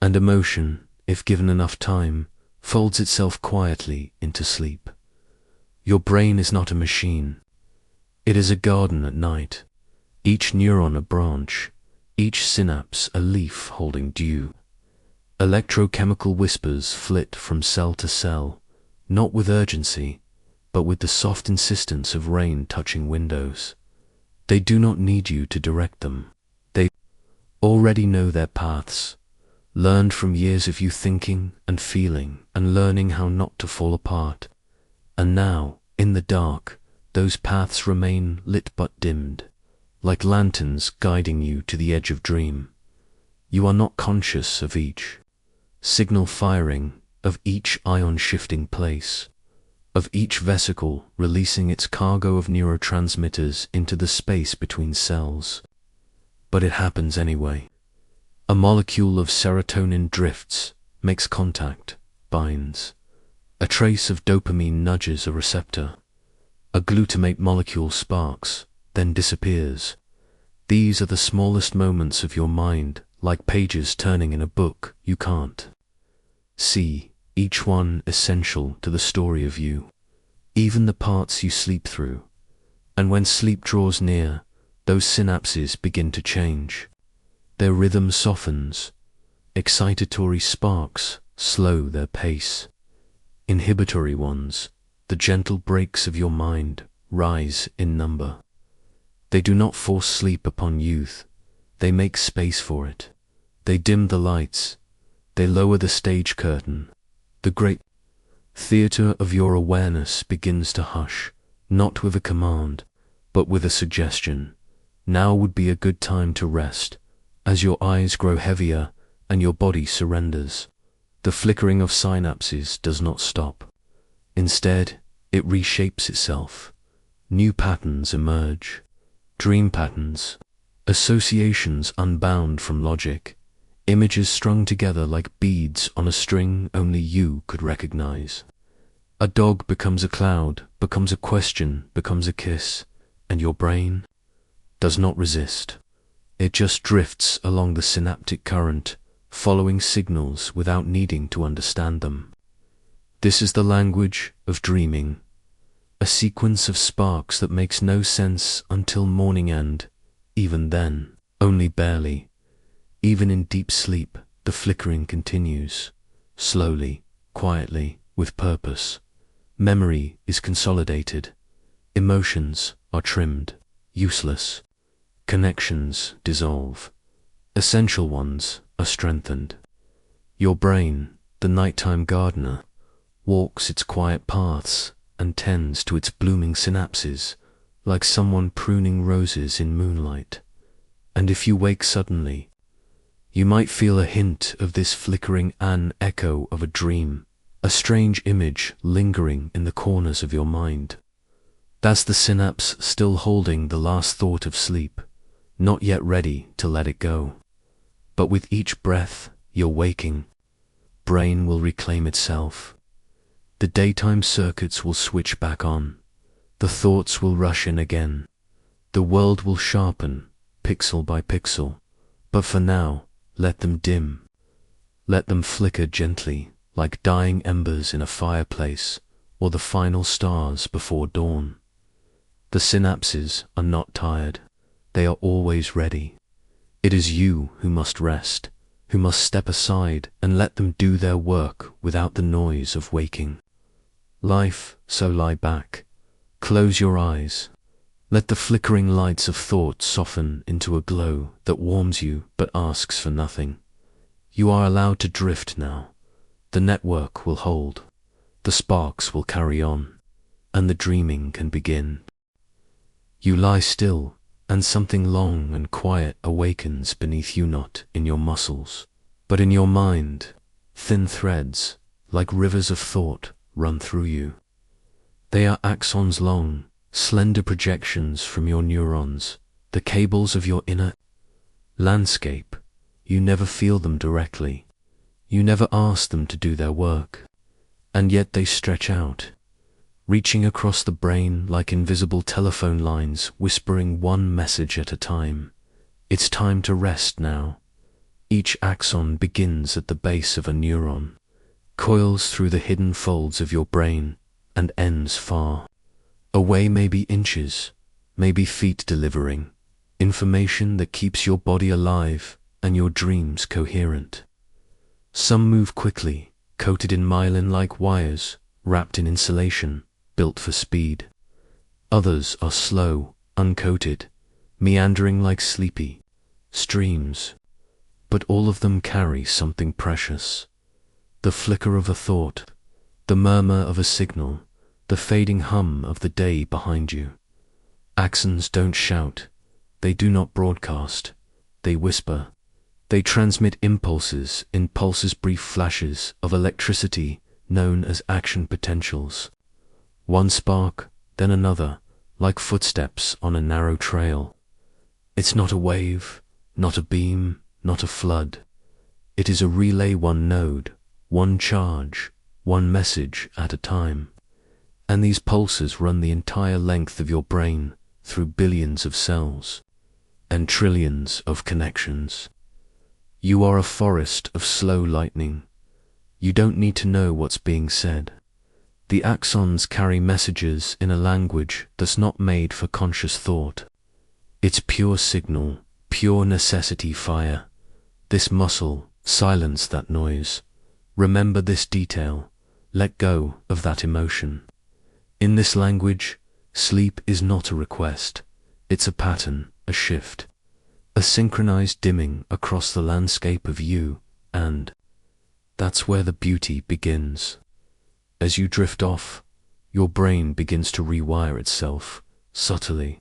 and emotion, if given enough time, folds itself quietly into sleep. Your brain is not a machine. It is a garden at night, each neuron a branch, each synapse a leaf holding dew. Electrochemical whispers flit from cell to cell, not with urgency, but with the soft insistence of rain touching windows. They do not need you to direct them. They already know their paths, learned from years of you thinking and feeling and learning how not to fall apart. And now, in the dark, those paths remain lit but dimmed, like lanterns guiding you to the edge of dream. You are not conscious of each signal firing, of each ion shifting place, of each vesicle releasing its cargo of neurotransmitters into the space between cells. But it happens anyway. A molecule of serotonin drifts, makes contact, binds. A trace of dopamine nudges a receptor. A glutamate molecule sparks, then disappears. These are the smallest moments of your mind, like pages turning in a book you can't see, each one essential to the story of you, even the parts you sleep through. And when sleep draws near, those synapses begin to change. Their rhythm softens. Excitatory sparks slow their pace. Inhibitory ones, the gentle breaks of your mind, rise in number. They do not force sleep upon youth. They make space for it. They dim the lights. They lower the stage curtain. The great theater of your awareness begins to hush, not with a command, but with a suggestion. Now would be a good time to rest. As your eyes grow heavier and your body surrenders, the flickering of synapses does not stop. Instead, it reshapes itself. New patterns emerge. Dream patterns, associations unbound from logic, images strung together like beads on a string only you could recognize. A dog becomes a cloud, becomes a question, becomes a kiss, and your brain does not resist. It just drifts along the synaptic current, following signals without needing to understand them. This is the language of dreaming, a sequence of sparks that makes no sense until morning, and even then, only barely. Even in deep sleep, the flickering continues, slowly, quietly, with purpose. Memory is consolidated. Emotions are trimmed, useless. Connections dissolve. Essential ones are strengthened. Your brain, the nighttime gardener, walks its quiet paths and tends to its blooming synapses, like someone pruning roses in moonlight. And if you wake suddenly, you might feel a hint of this flickering, an echo of a dream, a strange image lingering in the corners of your mind. That's the synapse still holding the last thought of sleep, not yet ready to let it go. But with each breath you're waking, brain will reclaim itself. The daytime circuits will switch back on. The thoughts will rush in again. The world will sharpen, pixel by pixel. But for now, let them dim. Let them flicker gently, like dying embers in a fireplace, or the final stars before dawn. The synapses are not tired. They are always ready. It is you who must rest, who must step aside and let them do their work without the noise of waking. Life, so lie back. Close your eyes. Let the flickering lights of thought soften into a glow that warms you but asks for nothing. You are allowed to drift now. The network will hold. The sparks will carry on, and the dreaming can begin. You lie still, and something long and quiet awakens beneath you, not in your muscles, but in your mind. Thin threads, like rivers of thought, run through you. They are axons long, slender projections from your neurons, the cables of your inner landscape. You never feel them directly. You never ask them to do their work. And yet they stretch out, reaching across the brain like invisible telephone lines, whispering one message at a time. It's time to rest now. Each axon begins at the base of a neuron, coils through the hidden folds of your brain, and ends far away, maybe inches, maybe feet, delivering information that keeps your body alive and your dreams coherent. Some move quickly, coated in myelin-like wires, wrapped in insulation, built for speed. Others are slow, uncoated, meandering like sleepy streams. But all of them carry something precious. The flicker of a thought, the murmur of a signal, the fading hum of the day behind you. Axons don't shout. They do not broadcast. They whisper. They transmit impulses, brief flashes of electricity known as action potentials. One spark, then another, like footsteps on a narrow trail. It's not a wave, not a beam, not a flood. It is a relay, one node, one charge, one message at a time. And these pulses run the entire length of your brain through billions of cells and trillions of connections. You are a forest of slow lightning. You don't need to know what's being said. The axons carry messages in a language that's not made for conscious thought. It's pure signal, pure necessity fire. This muscle, silence that noise. Remember this detail. Let go of that emotion. In this language, sleep is not a request. It's a pattern, a shift, a synchronized dimming across the landscape of you and That's where the beauty begins. As you drift off, your brain begins to rewire itself, subtly.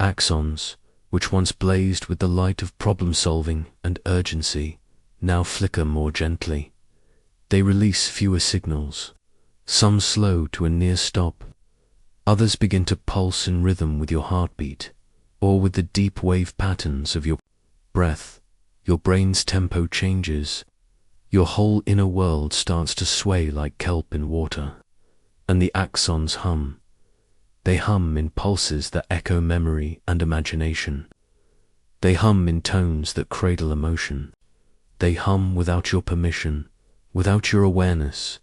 Axons, which once blazed with the light of problem-solving and urgency, now flicker more gently. They release fewer signals, some slow to a near stop. Others begin to pulse in rhythm with your heartbeat, or with the deep wave patterns of your breath. Your brain's tempo changes. Your whole inner world starts to sway like kelp in water. And the axons hum. They hum in pulses that echo memory and imagination. They hum in tones that cradle emotion. They hum without your permission, without your awareness,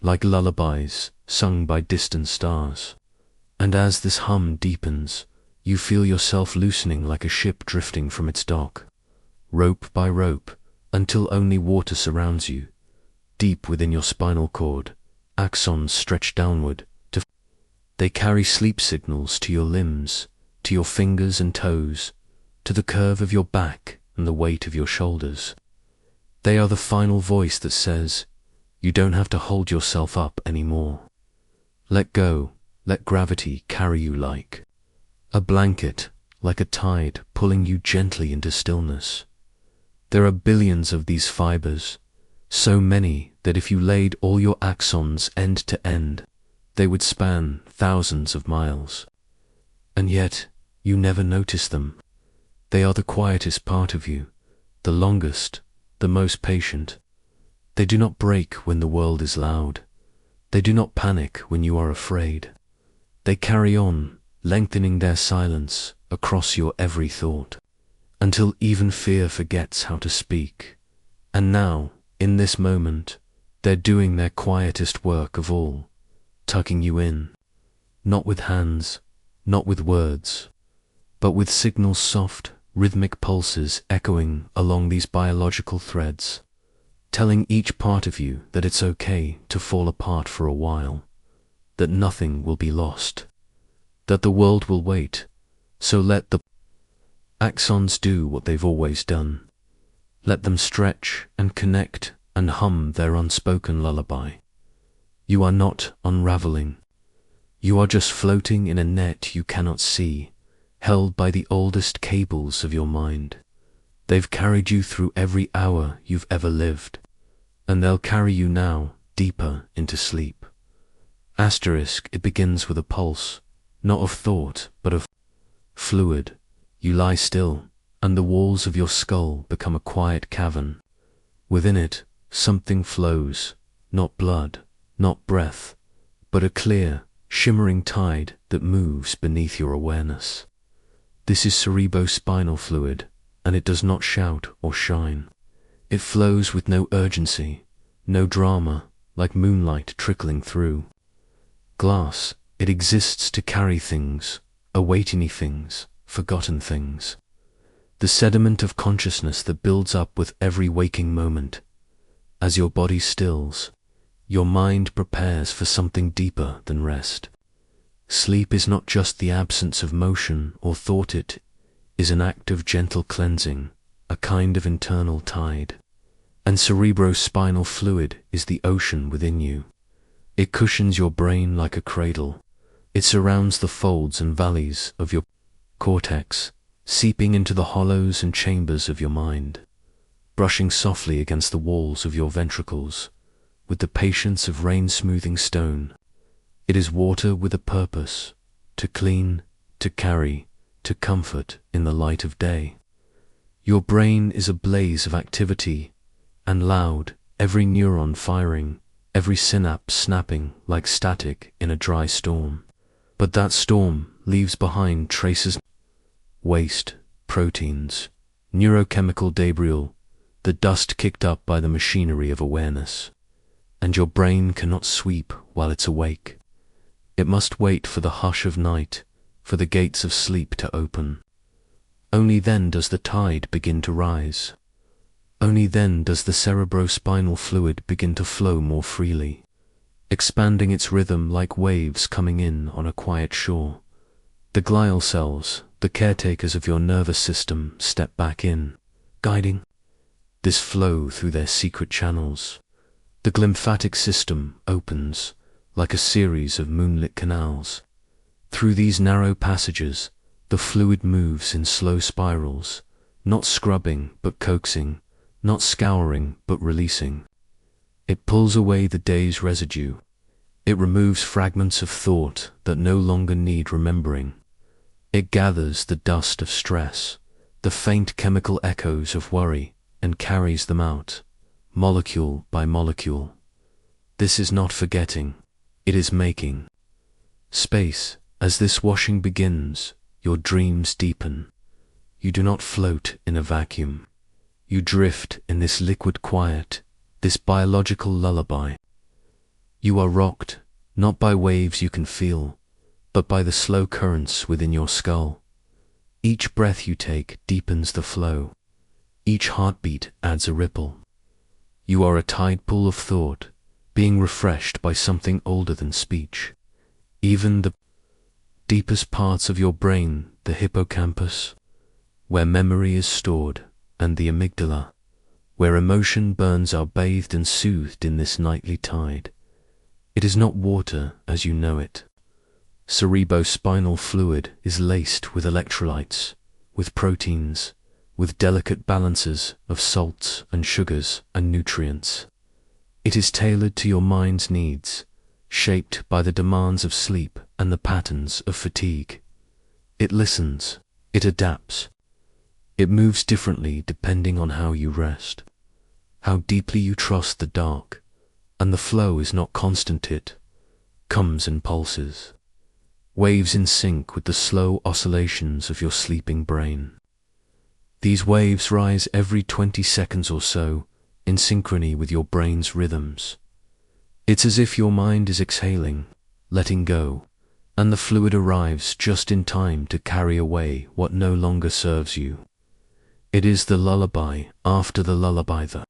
like lullabies sung by distant stars. And as this hum deepens, you feel yourself loosening like a ship drifting from its dock, rope by rope, until only water surrounds you. Deep within your spinal cord, axons stretch downward. They carry sleep signals to your limbs, to your fingers and toes, to the curve of your back and the weight of your shoulders. They are the final voice that says, you don't have to hold yourself up anymore. Let go, let gravity carry you like a blanket, like a tide pulling you gently into stillness. There are billions of these fibers, so many that if you laid all your axons end to end, they would span thousands of miles. And yet, you never notice them. They are the quietest part of you, the longest, the most patient. They do not break when the world is loud. They do not panic when you are afraid. They carry on, lengthening their silence across your every thought, until even fear forgets how to speak. And now, in this moment, they're doing their quietest work of all, tucking you in, not with hands, not with words, but with signals, soft, rhythmic pulses echoing along these biological threads, telling each part of you that it's okay to fall apart for a while, that nothing will be lost, that the world will wait. So let the axons do what they've always done. Let them stretch and connect and hum their unspoken lullaby. You are not unraveling. You are just floating in a net you cannot see, held by the oldest cables of your mind. They've carried you through every hour you've ever lived, and they'll carry you now deeper into sleep. Asterisk, it begins with a pulse, not of thought, but of fluid. You lie still, and the walls of your skull become a quiet cavern. Within it, something flows, not blood, not breath, but a clear, shimmering tide that moves beneath your awareness. This is cerebrospinal fluid, and it does not shout or shine. It flows with no urgency, no drama, like moonlight trickling through glass. It exists to carry things, awaiting things, forgotten things. The sediment of consciousness that builds up with every waking moment. As your body stills, your mind prepares for something deeper than rest. Sleep is not just the absence of motion or thought, it is an act of gentle cleansing, a kind of internal tide. And cerebrospinal fluid is the ocean within you. It cushions your brain like a cradle. It surrounds the folds and valleys of your cortex, seeping into the hollows and chambers of your mind, brushing softly against the walls of your ventricles, with the patience of rain-smoothing stone. It is water with a purpose, to clean, to carry, to comfort in the light of day. Your brain is a blaze of activity, and loud, every neuron firing, every synapse snapping like static in a dry storm. But that storm leaves behind traces, waste, proteins, neurochemical debris, the dust kicked up by the machinery of awareness. And your brain cannot sweep while it's awake. It must wait for the hush of night, for the gates of sleep to open. Only then does the tide begin to rise. Only then does the cerebrospinal fluid begin to flow more freely, expanding its rhythm like waves coming in on a quiet shore. The glial cells, the caretakers of your nervous system, step back in, guiding this flow through their secret channels. The glymphatic system opens like a series of moonlit canals. Through these narrow passages, the fluid moves in slow spirals, not scrubbing but coaxing, not scouring but releasing. It pulls away the day's residue. It removes fragments of thought that no longer need remembering. It gathers the dust of stress, the faint chemical echoes of worry, and carries them out, molecule by molecule. This is not forgetting, it is making space. As this washing begins, your dreams deepen. You do not float in a vacuum. You drift in this liquid quiet, this biological lullaby. You are rocked, not by waves you can feel, but by the slow currents within your skull. Each breath you take deepens the flow. Each heartbeat adds a ripple. You are a tide pool of thought, being refreshed by something older than speech. Even the deepest parts of your brain, the hippocampus, where memory is stored, and the amygdala, where emotion burns, are bathed and soothed in this nightly tide. It is not water as you know it. Cerebrospinal fluid is laced with electrolytes, with proteins, with delicate balances of salts and sugars and nutrients. It is tailored to your mind's needs, shaped by the demands of sleep and the patterns of fatigue. It listens, it adapts. It moves differently depending on how you rest, how deeply you trust the dark, and the flow is not constant. It comes in pulses, waves in sync with the slow oscillations of your sleeping brain. These waves rise every 20 seconds or so, in synchrony with your brain's rhythms. It's as if your mind is exhaling, letting go, and the fluid arrives just in time to carry away what no longer serves you. It is the lullaby after the lullaby, the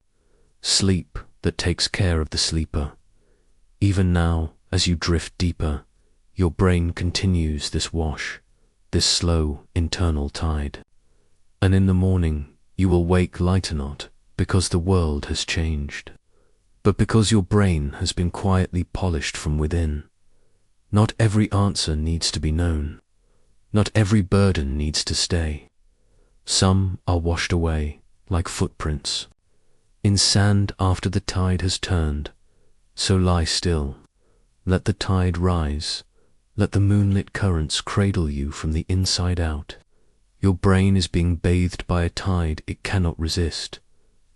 sleep that takes care of the sleeper. Even now, as you drift deeper, your brain continues this wash, this slow internal tide. And in the morning, you will wake lighter, not because the world has changed, but because your brain has been quietly polished from within. Not every answer needs to be known. Not every burden needs to stay. Some are washed away, like footprints, in sand after the tide has turned. So lie still. Let the tide rise. Let the moonlit currents cradle you from the inside out. Your brain is being bathed by a tide it cannot resist,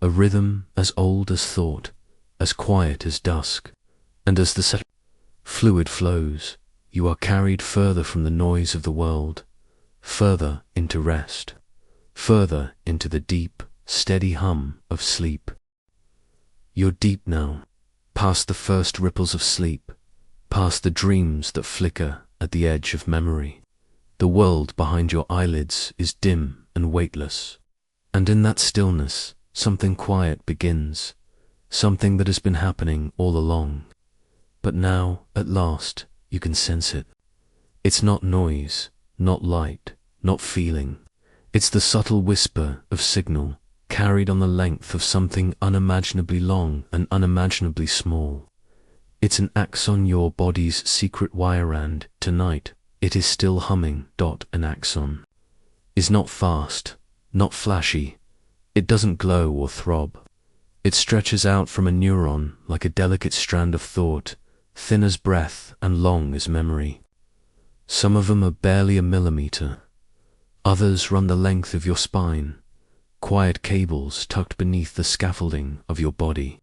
a rhythm as old as thought, as quiet as dusk, and as the fluid flows, you are carried further from the noise of the world, further into rest, further into the deep, steady hum of sleep. You're deep now, past the first ripples of sleep, past the dreams that flicker at the edge of memory. The world behind your eyelids is dim and weightless, and in that stillness, something quiet begins, something that has been happening all along. But now, at last, you can sense it. It's not noise, not light, not feeling. It's the subtle whisper of signal, carried on the length of something unimaginably long and unimaginably small. It's an axon, your body's secret wire, and tonight, it is still humming. An axon is not fast, not flashy. It doesn't glow or throb. It stretches out from a neuron like a delicate strand of thought, thin as breath and long as memory. Some of them are barely a millimeter. Others run the length of your spine, quiet cables tucked beneath the scaffolding of your body.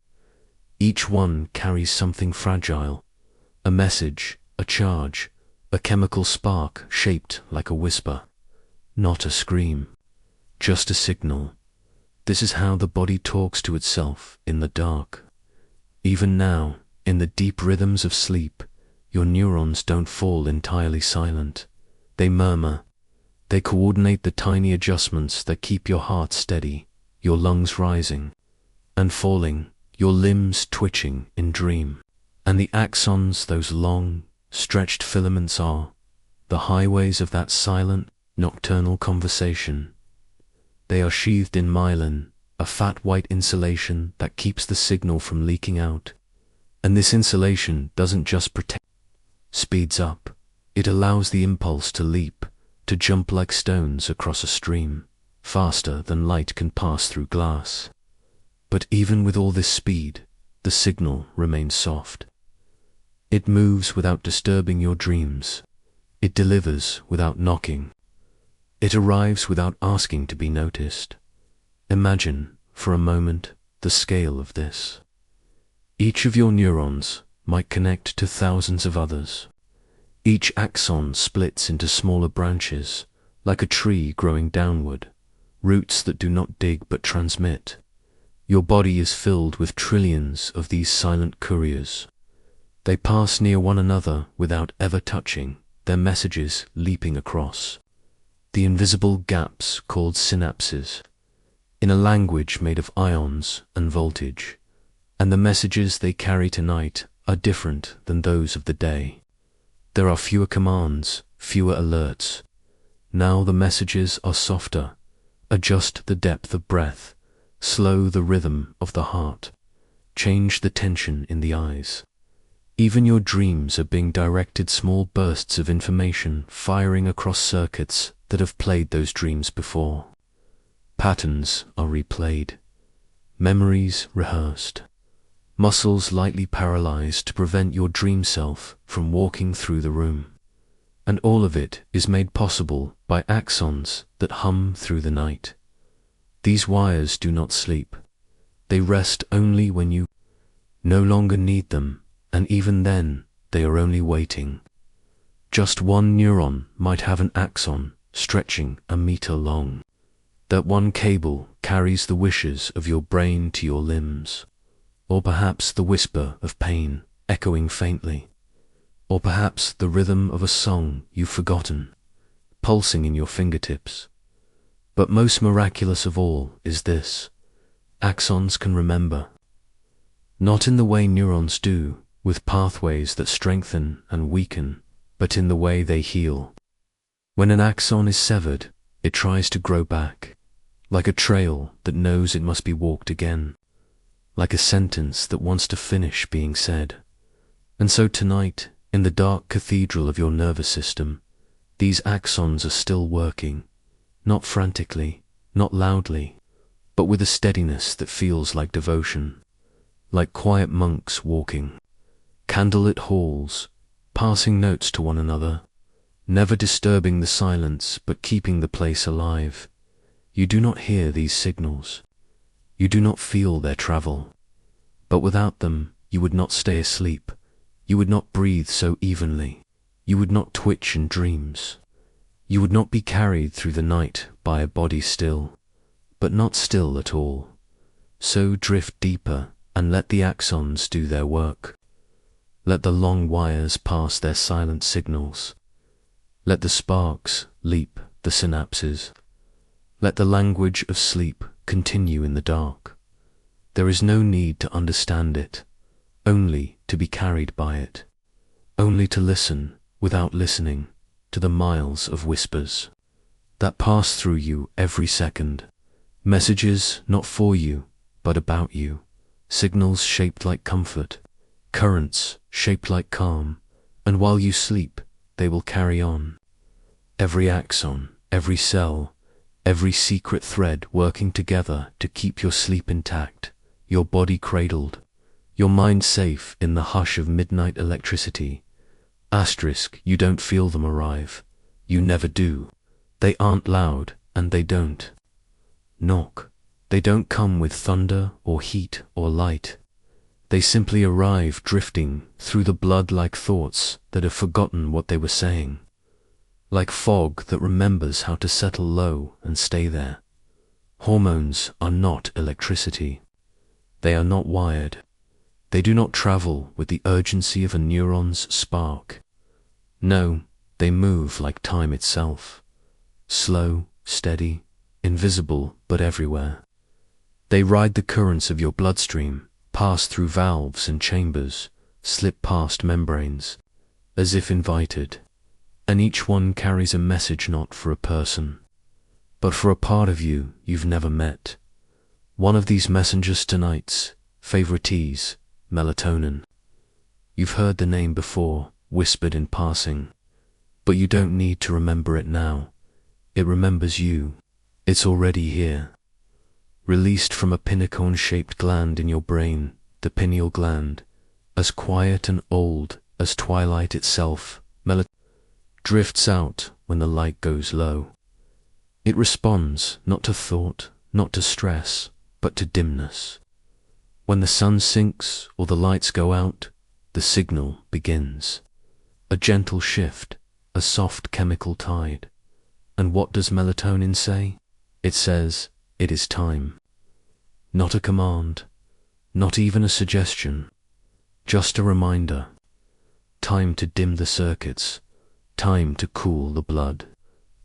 Each one carries something fragile, a message, a charge, a chemical spark shaped like a whisper. Not a scream, just a signal. This is how the body talks to itself in the dark. Even now, in the deep rhythms of sleep, your neurons don't fall entirely silent. They murmur. They coordinate the tiny adjustments that keep your heart steady, your lungs rising and falling, your limbs twitching in dream. And the axons, those long, stretched filaments, are the highways of that silent, nocturnal conversation. They are sheathed in myelin, a fat white insulation that keeps the signal from leaking out And this insulation doesn't just protect, speeds up. It allows the impulse to leap, to jump like stones across a stream, faster than light can pass through glass. But even with all this speed, the signal remains soft. It moves without disturbing your dreams. It delivers without knocking. It arrives without asking to be noticed. Imagine, for a moment, the scale of this. Each of your neurons might connect to thousands of others. Each axon splits into smaller branches, like a tree growing downward, roots that do not dig but transmit. Your body is filled with trillions of these silent couriers. They pass near one another without ever touching, their messages leaping across the invisible gaps called synapses, in a language made of ions and voltage. And the messages they carry tonight are different than those of the day. There are fewer commands, fewer alerts. Now the messages are softer. Adjust the depth of breath, slow the rhythm of the heart, change the tension in the eyes. Even your dreams are being directed, small bursts of information firing across circuits that have played those dreams before. Patterns are replayed, memories rehearsed, muscles lightly paralyzed to prevent your dream self from walking through the room. And all of it is made possible by axons that hum through the night. These wires do not sleep. They rest only when you no longer need them, and even then they are only waiting. Just one neuron might have an axon stretching a meter long. That one cable carries the wishes of your brain to your limbs, or perhaps the whisper of pain echoing faintly, or perhaps the rhythm of a song you've forgotten, pulsing in your fingertips. But most miraculous of all is this: axons can remember. Not in the way neurons do, with pathways that strengthen and weaken, but in the way they heal. When an axon is severed, it tries to grow back, like a trail that knows it must be walked again, like a sentence that wants to finish being said. And so tonight, in the dark cathedral of your nervous system, these axons are still working, not frantically, not loudly, but with a steadiness that feels like devotion, like quiet monks walking, candlelit halls, passing notes to one another, never disturbing the silence but keeping the place alive. You do not hear these signals. You do not feel their travel. But without them, you would not stay asleep. You would not breathe so evenly. You would not twitch in dreams. You would not be carried through the night by a body still, but not still at all. So drift deeper and let the axons do their work. Let the long wires pass their silent signals. Let the sparks leap the synapses. Let the language of sleep continue in the dark. There is no need to understand it, only to be carried by it, only to listen without listening to the miles of whispers that pass through you every second. Messages not for you, but about you. Signals shaped like comfort, currents shaped like calm, and while you sleep, they will carry on. Every axon, every cell, every secret thread working together to keep your sleep intact, your body cradled, your mind safe in the hush of midnight electricity. Asterisk, you don't feel them arrive. You never do. They aren't loud, and they don't knock. They don't come with thunder or heat or light. They simply arrive drifting through the blood like thoughts that have forgotten what they were saying, like fog that remembers how to settle low and stay there. Hormones are not electricity. They are not wired. They do not travel with the urgency of a neuron's spark. No, they move like time itself, slow, steady, invisible but everywhere. They ride the currents of your bloodstream, pass through valves and chambers, slip past membranes, as if invited, and each one carries a message not for a person, but for a part of you you've never met. One of these messengers tonight's favoritees, melatonin. You've heard the name before, whispered in passing, but you don't need to remember it now. It remembers you. It's already here. Released from a pinnacle-shaped gland in your brain, the pineal gland, as quiet and old as twilight itself, drifts out when the light goes low. It responds not to thought, not to stress, but to dimness. When the sun sinks or the lights go out, the signal begins. A gentle shift, a soft chemical tide. And what does melatonin say? It says, it is time. Not a command, not even a suggestion, just a reminder. Time to dim the circuits, time to cool the blood,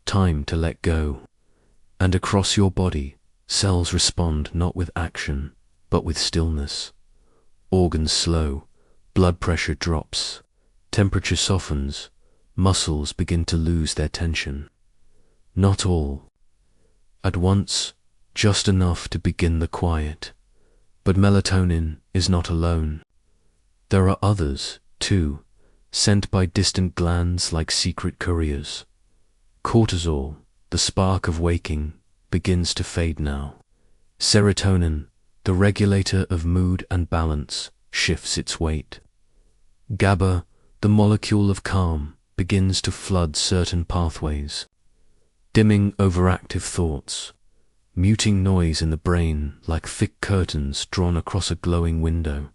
time to let go. And across your body, cells respond not with action, but with stillness. Organs slow, blood pressure drops, temperature softens, muscles begin to lose their tension. Not all at once, just enough to begin the quiet. But melatonin is not alone. There are others, too, sent by distant glands like secret couriers. Cortisol, the spark of waking, begins to fade now. Serotonin, the regulator of mood and balance, shifts its weight. GABA, the molecule of calm, begins to flood certain pathways, dimming overactive thoughts, muting noise in the brain like thick curtains drawn across a glowing window.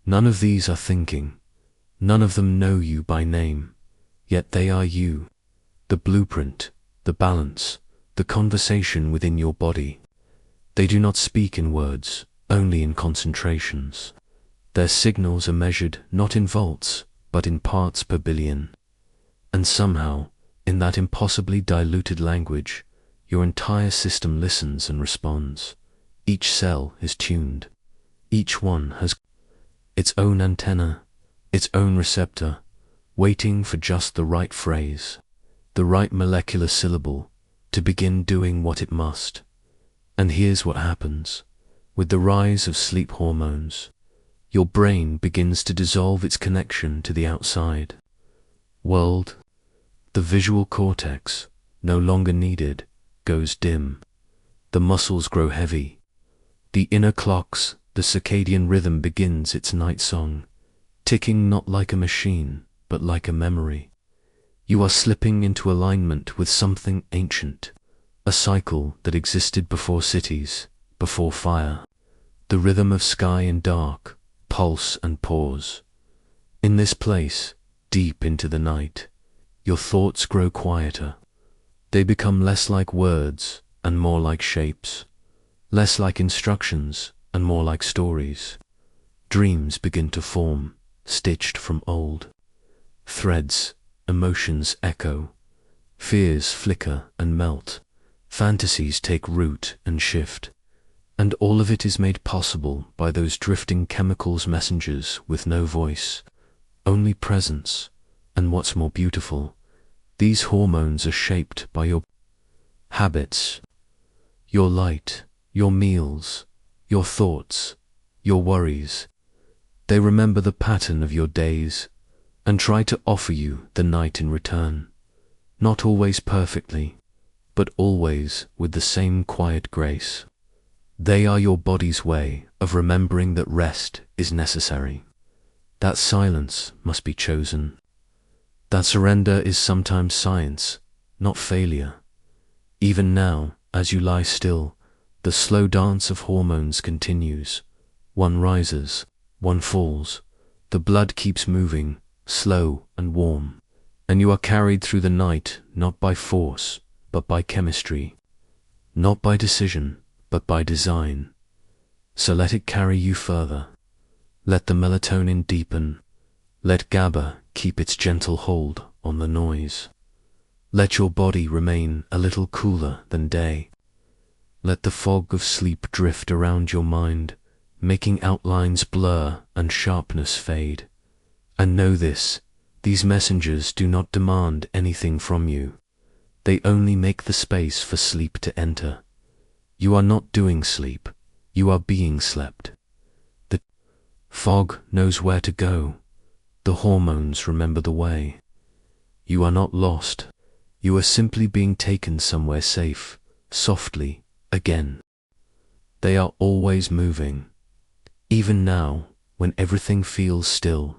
None of these are thinking. None of them know you by name, yet they are you, the blueprint, the balance, the conversation within your body. They do not speak in words, only in concentrations. Their signals are measured not in volts, but in parts per billion. And somehow, in that impossibly diluted language, your entire system listens and responds. Each cell is tuned. Each one has its own antenna, its own receptor, waiting for just the right phrase, the right molecular syllable, to begin doing what it must. And here's what happens. With the rise of sleep hormones, your brain begins to dissolve its connection to the outside world. The visual cortex, no longer needed, goes dim. The muscles grow heavy. The inner clocks, the circadian rhythm begins its night song, ticking not like a machine, but like a memory. You are slipping into alignment with something ancient, a cycle that existed before cities, before fire, the rhythm of sky and dark, pulse and pause. In this place, deep into the night, your thoughts grow quieter. They become less like words and more like shapes, less like instructions and more like stories. Dreams begin to form, stitched from old threads. Emotions echo, fears flicker and melt, fantasies take root and shift, and all of it is made possible by those drifting chemicals, messengers with no voice, only presence. And what's more beautiful, these hormones are shaped by your habits, your light, your meals, your thoughts, your worries. They remember the pattern of your days and try to offer you the night in return, not always perfectly, but always with the same quiet grace. They are your body's way of remembering that rest is necessary, that silence must be chosen, that surrender is sometimes science, not failure. Even now, as you lie still, the slow dance of hormones continues. One rises, one falls, the blood keeps moving, slow and warm, and you are carried through the night not by force, but by chemistry, not by decision, but by design. So let it carry you further. Let the melatonin deepen. Let GABA keep its gentle hold on the noise. Let your body remain a little cooler than day. Let the fog of sleep drift around your mind, making outlines blur and sharpness fade. And know this, these messengers do not demand anything from you. They only make the space for sleep to enter. You are not doing sleep, you are being slept. The fog knows where to go. The hormones remember the way. You are not lost. You are simply being taken somewhere safe, softly, again. They are always moving. Even now, when everything feels still.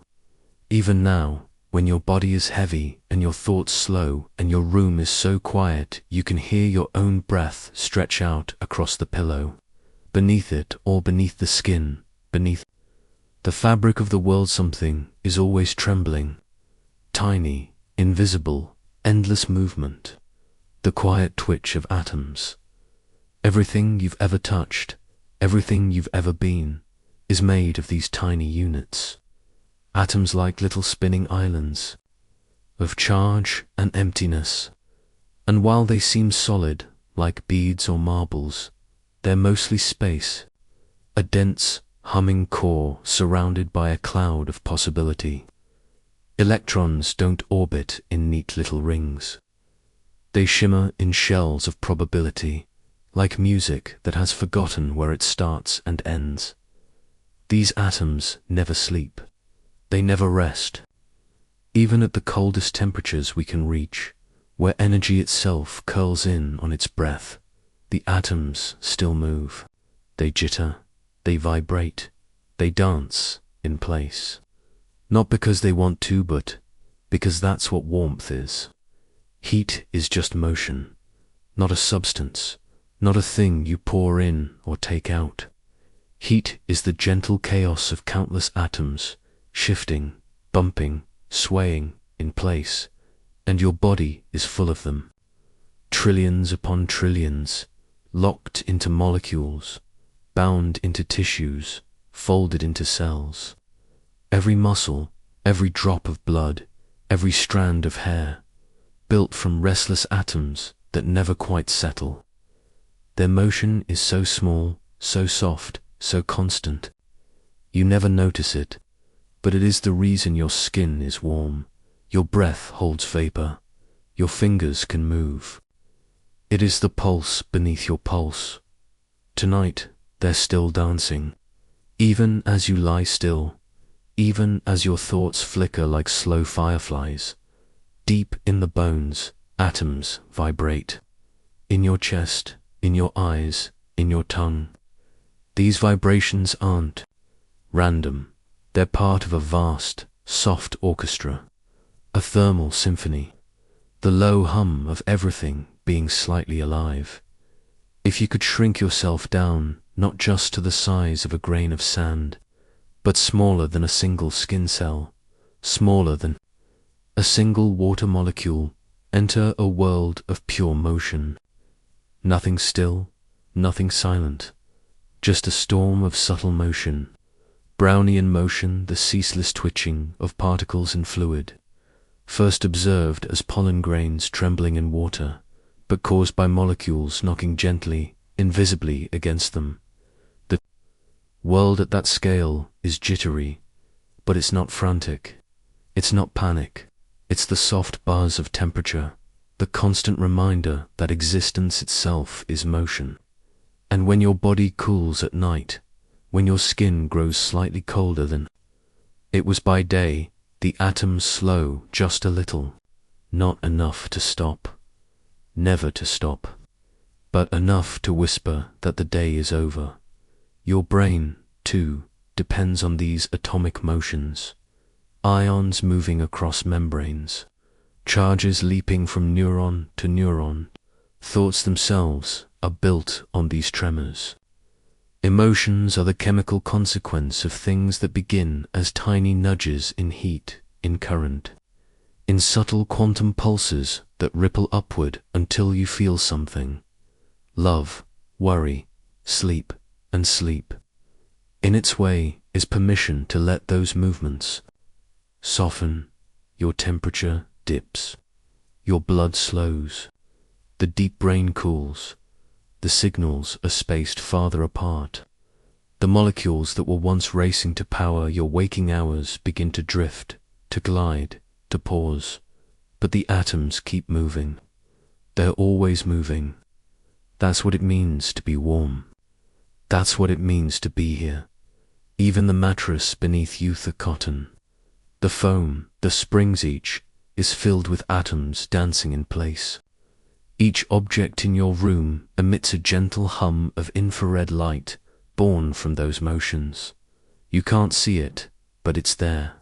Even now, when your body is heavy and your thoughts slow and your room is so quiet you can hear your own breath stretch out across the pillow. Beneath it, or beneath the skin, beneath the fabric of the world, something is always trembling. Tiny, invisible, endless movement. The quiet twitch of atoms. Everything you've ever touched, everything you've ever been, is made of these tiny units. Atoms like little spinning islands of charge and emptiness. And while they seem solid, like beads or marbles, they're mostly space, a dense, humming core surrounded by a cloud of possibility. Electrons don't orbit in neat little rings. They shimmer in shells of probability, like music that has forgotten where it starts and ends. These atoms never sleep. They never rest. Even at the coldest temperatures we can reach, where energy itself curls in on its breath, the atoms still move. They jitter, they vibrate, they dance in place. Not because they want to, but because that's what warmth is. Heat is just motion, not a substance, not a thing you pour in or take out. Heat is the gentle chaos of countless atoms, shifting, bumping, swaying in place, and your body is full of them. Trillions upon trillions, locked into molecules, bound into tissues, folded into cells. Every muscle, every drop of blood, every strand of hair, built from restless atoms that never quite settle. Their motion is so small, so soft, so constant. You never notice it, but it is the reason your skin is warm, your breath holds vapor, your fingers can move. It is the pulse beneath your pulse. Tonight, they're still dancing, even as you lie still, even as your thoughts flicker like slow fireflies. Deep in the bones, atoms vibrate. In your chest, in your eyes, in your tongue. These vibrations aren't random. They're part of a vast, soft orchestra, a thermal symphony, the low hum of everything being slightly alive. If you could shrink yourself down, not just to the size of a grain of sand, but smaller than a single skin cell, smaller than a single water molecule, enter a world of pure motion. Nothing still, nothing silent, just a storm of subtle motion. Brownian motion, the ceaseless twitching of particles in fluid, first observed as pollen grains trembling in water, but caused by molecules knocking gently, invisibly against them. The world at that scale is jittery, but it's not frantic. It's not panic. It's the soft buzz of temperature, the constant reminder that existence itself is motion. And when your body cools at night, when your skin grows slightly colder than it was by day, the atoms slow just a little, not enough to stop, never to stop, but enough to whisper that the day is over. Your brain, too, depends on these atomic motions, ions moving across membranes, charges leaping from neuron to neuron. Thoughts themselves are built on these tremors. Emotions are the chemical consequence of things that begin as tiny nudges in heat, in current, in subtle quantum pulses that ripple upward until you feel something. Love, worry, sleep, and sleep. In its way is permission to let those movements soften. Your temperature dips, your blood slows, the deep brain cools. The signals are spaced farther apart. The molecules that were once racing to power your waking hours begin to drift, to glide, to pause. But the atoms keep moving. They're always moving. That's what it means to be warm. That's what it means to be here. Even the mattress beneath you, the cotton. The foam, the springs each, is filled with atoms dancing in place. Each object in your room emits a gentle hum of infrared light born from those motions. You can't see it, but it's there.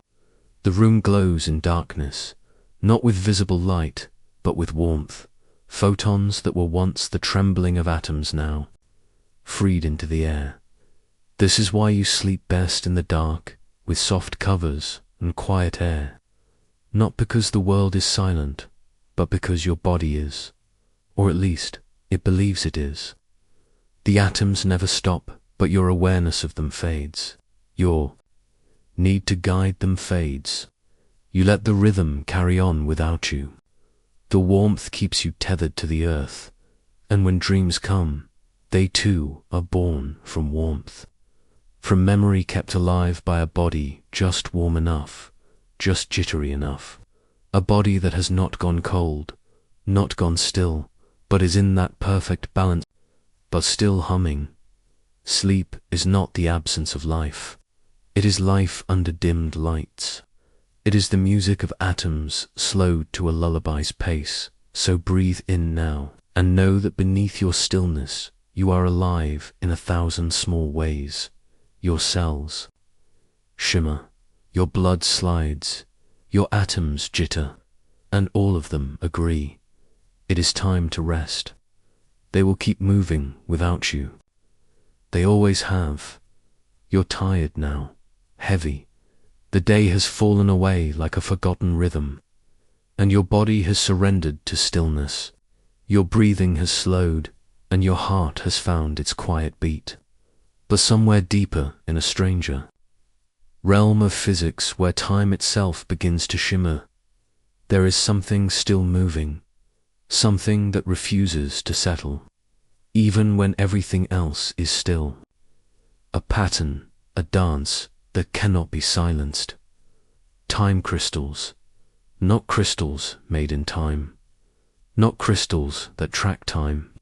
The room glows in darkness, not with visible light, but with warmth. Photons that were once the trembling of atoms now, freed into the air. This is why you sleep best in the dark, with soft covers and quiet air. Not because the world is silent, but because your body is. Or at least, it believes it is. The atoms never stop, but your awareness of them fades. Your need to guide them fades. You let the rhythm carry on without you. The warmth keeps you tethered to the earth, and when dreams come, they too are born from warmth. From memory kept alive by a body just warm enough, just jittery enough. A body that has not gone cold, not gone still, but is in that perfect balance, but still humming. Sleep is not the absence of life. It is life under dimmed lights. It is the music of atoms slowed to a lullaby's pace. So breathe in now, and know that beneath your stillness you are alive in 1,000 small ways. Your cells shimmer, your blood slides, your atoms jitter, and all of them agree. It is time to rest. They will keep moving without you. They always have. You're tired now, heavy. The day has fallen away like a forgotten rhythm, and your body has surrendered to stillness. Your breathing has slowed, and your heart has found its quiet beat. But somewhere deeper in a stranger realm of physics where time itself begins to shimmer, there is something still moving, something that refuses to settle, even when everything else is still. A pattern, a dance that cannot be silenced. Time crystals, not crystals made in time, not crystals that track time,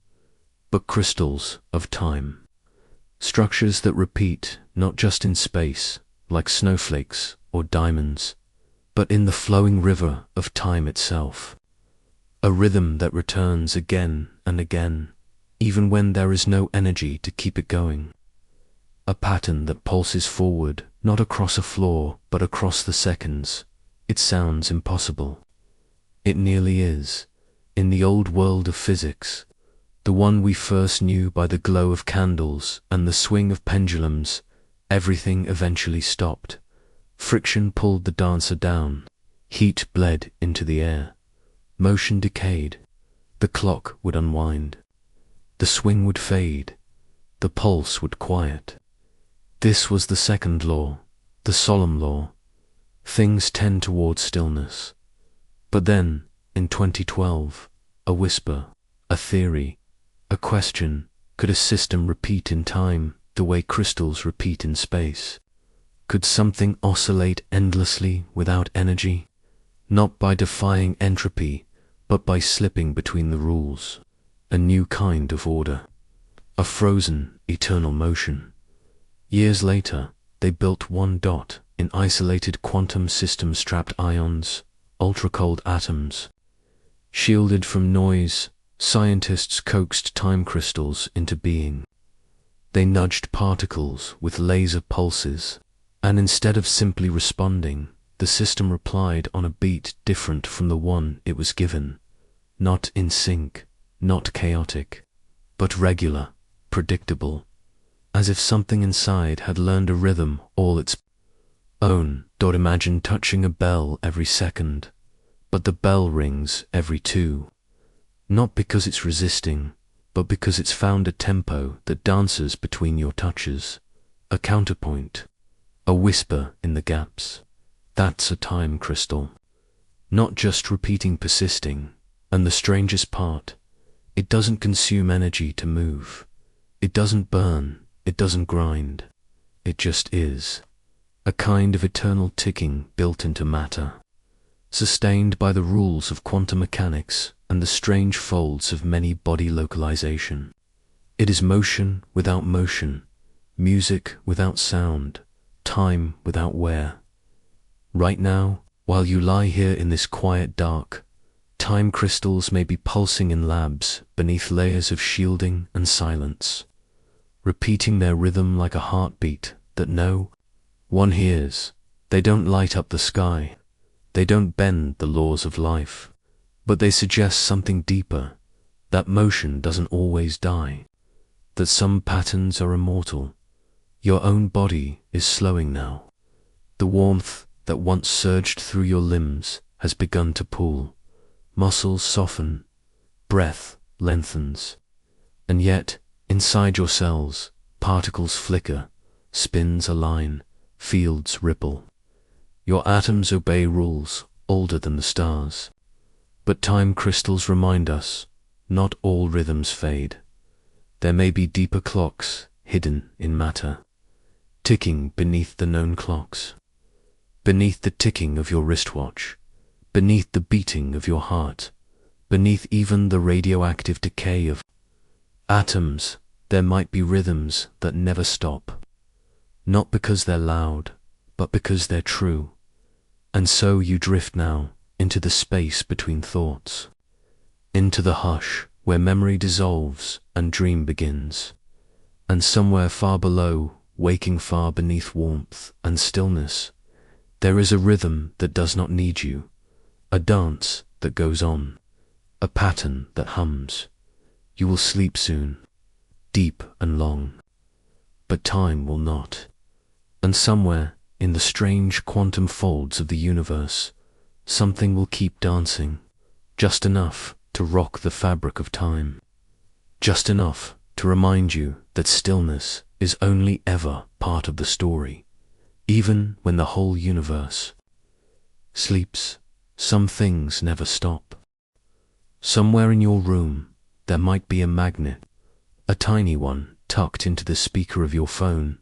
but crystals of time. Structures that repeat not just in space, like snowflakes or diamonds, but in the flowing river of time itself. A rhythm that returns again and again, even when there is no energy to keep it going. A pattern that pulses forward, not across a floor, but across the seconds. It sounds impossible. It nearly is. In the old world of physics, the one we first knew by the glow of candles and the swing of pendulums, everything eventually stopped. Friction pulled the dancer down. Heat bled into the air. Motion decayed. The clock would unwind. The swing would fade. The pulse would quiet. This was the second law, the solemn law. Things tend towards stillness. But then, in 2012, a whisper, a theory, a question: could a system repeat in time the way crystals repeat in space? Could something oscillate endlessly without energy? Not by defying entropy, but by slipping between the rules. A new kind of order. A frozen, eternal motion. Years later, they built one dot in isolated quantum systems-trapped ions, ultra-cold atoms. Shielded from noise, scientists coaxed time crystals into being. They nudged particles with laser pulses, and instead of simply responding, the system replied on a beat different from the one it was given. Not in sync, not chaotic, but regular, predictable, as if something inside had learned a rhythm all its own. Imagine touching a bell every second, but the bell rings every 2. Not because it's resisting, but because it's found a tempo that dances between your touches, a counterpoint, a whisper in the gaps. That's a time crystal. Not just repeating, persisting. And the strangest part, it doesn't consume energy to move. It doesn't burn, it doesn't grind. It just is. A kind of eternal ticking built into matter, sustained by the rules of quantum mechanics and the strange folds of many body localization. It is motion without motion, music without sound, time without wear. Right now, while you lie here in this quiet dark, time crystals may be pulsing in labs beneath layers of shielding and silence, repeating their rhythm like a heartbeat that no one hears. They don't light up the sky, they don't bend the laws of life, but they suggest something deeper, that motion doesn't always die, that some patterns are immortal. Your own body is slowing now. The warmth that once surged through your limbs has begun to pool. Muscles soften, breath lengthens, and yet, inside your cells, particles flicker, spins align, fields ripple. Your atoms obey rules older than the stars. But time crystals remind us, not all rhythms fade. There may be deeper clocks hidden in matter, ticking beneath the known clocks, beneath the ticking of your wristwatch, beneath the beating of your heart, beneath even the radioactive decay of atoms. There might be rhythms that never stop, not because they're loud, but because they're true. And so you drift now into the space between thoughts, into the hush where memory dissolves and dream begins. And somewhere far below, waking far beneath warmth and stillness, there is a rhythm that does not need you, a dance that goes on, a pattern that hums. You will sleep soon, deep and long, but time will not. And somewhere in the strange quantum folds of the universe, something will keep dancing, just enough to rock the fabric of time, just enough to remind you that stillness is only ever part of the story. Even when the whole universe sleeps, some things never stop. Somewhere in your room, there might be a magnet, a tiny one tucked into the speaker of your phone,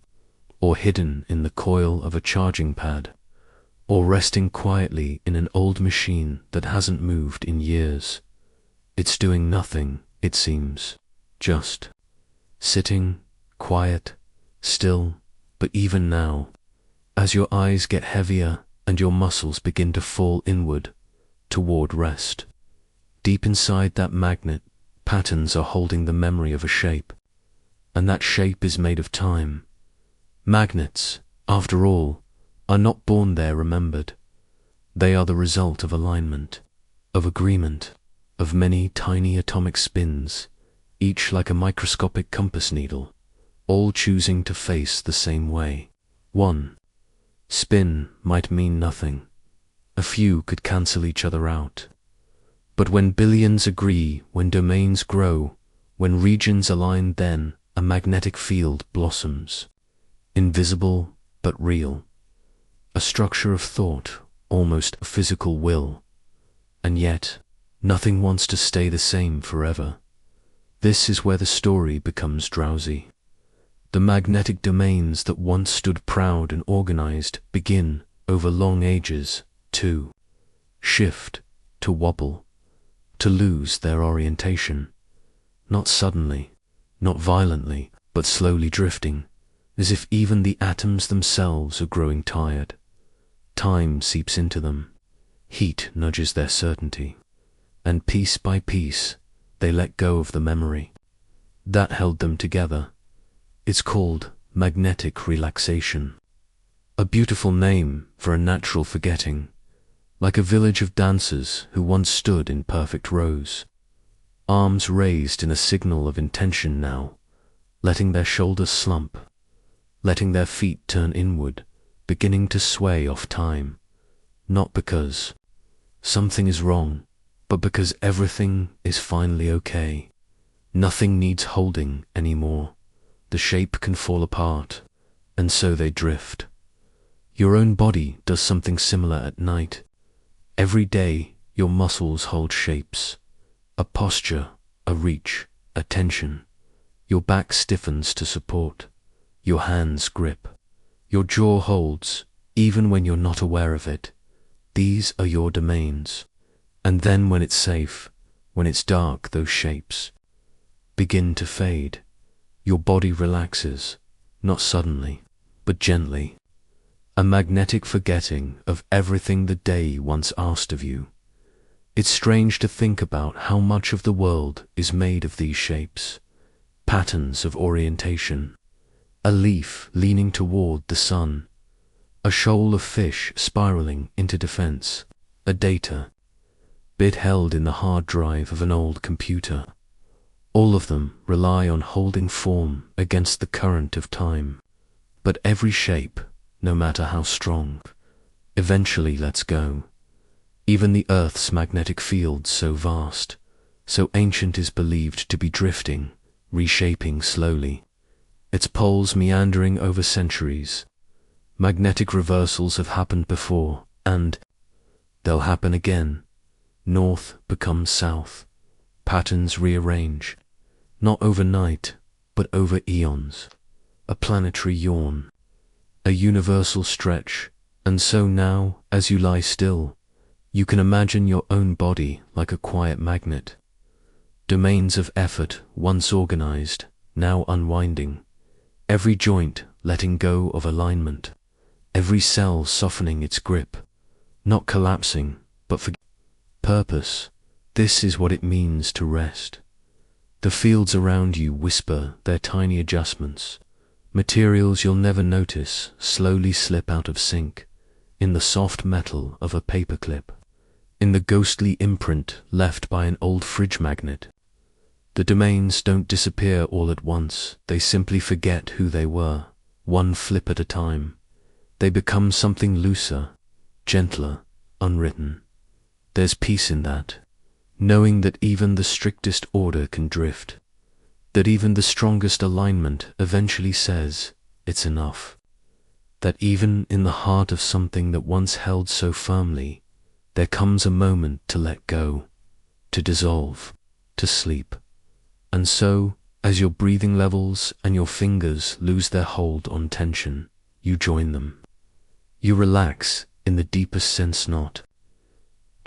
or hidden in the coil of a charging pad, or resting quietly in an old machine that hasn't moved in years. It's doing nothing, it seems, just sitting, quiet, still. But even now, as your eyes get heavier and your muscles begin to fall inward toward rest, deep inside that magnet, patterns are holding the memory of a shape, and that shape is made of time. Magnets, after all, are not born there remembered. They are the result of alignment, of agreement, of many tiny atomic spins, each like a microscopic compass needle, all choosing to face the same way. One spin might mean nothing. A few could cancel each other out. But when billions agree, when domains grow, when regions align, then a magnetic field blossoms. Invisible but real. A structure of thought, almost a physical will. And yet, nothing wants to stay the same forever. This is where the story becomes drowsy. The magnetic domains that once stood proud and organized begin, over long ages, to shift, to wobble, to lose their orientation. Not suddenly, not violently, but slowly drifting, as if even the atoms themselves are growing tired. Time seeps into them, heat nudges their certainty, and piece by piece they let go of the memory that held them together. It's called magnetic relaxation. A beautiful name for a natural forgetting, like a village of dancers who once stood in perfect rows, arms raised in a signal of intention now, letting their shoulders slump, letting their feet turn inward, beginning to sway off time, not because something is wrong, but because everything is finally okay. Nothing needs holding anymore. The shape can fall apart, and so they drift. Your own body does something similar at night. Every day, your muscles hold shapes, a posture, a reach, a tension. Your back stiffens to support, your hands grip, your jaw holds, even when you're not aware of it. These are your domains. And then when it's safe, when it's dark, those shapes begin to fade. Your body relaxes, not suddenly, but gently. a magnetic forgetting of everything the day once asked of you. It's strange to think about how much of the world is made of these shapes, patterns of orientation, a leaf leaning toward the sun, a shoal of fish spiraling into defense, a data bit held in the hard drive of an old computer. All of them rely on holding form against the current of time. But every shape, no matter how strong, eventually lets go. Even the Earth's magnetic field, so vast, so ancient, is believed to be drifting, reshaping slowly, its poles meandering over centuries. Magnetic reversals have happened before, and they'll happen again. North becomes south. Patterns rearrange, not overnight, but over eons. A planetary yawn, a universal stretch, and so now, as you lie still, you can imagine your own body like a quiet magnet. Domains of effort once organized, now unwinding, every joint letting go of alignment, every cell softening its grip, not collapsing, but for purpose. This is what it means to rest. The fields around you whisper their tiny adjustments. Materials you'll never notice slowly slip out of sync, in the soft metal of a paperclip, in the ghostly imprint left by an old fridge magnet. The domains don't disappear all at once, they simply forget who they were, one flip at a time. They become something looser, gentler, unwritten. There's peace in that, knowing that even the strictest order can drift, that even the strongest alignment eventually says, it's enough. That even in the heart of something that once held so firmly, there comes a moment to let go, to dissolve, to sleep. And so, as your breathing levels and your fingers lose their hold on tension, you join them. You relax in the deepest sense, not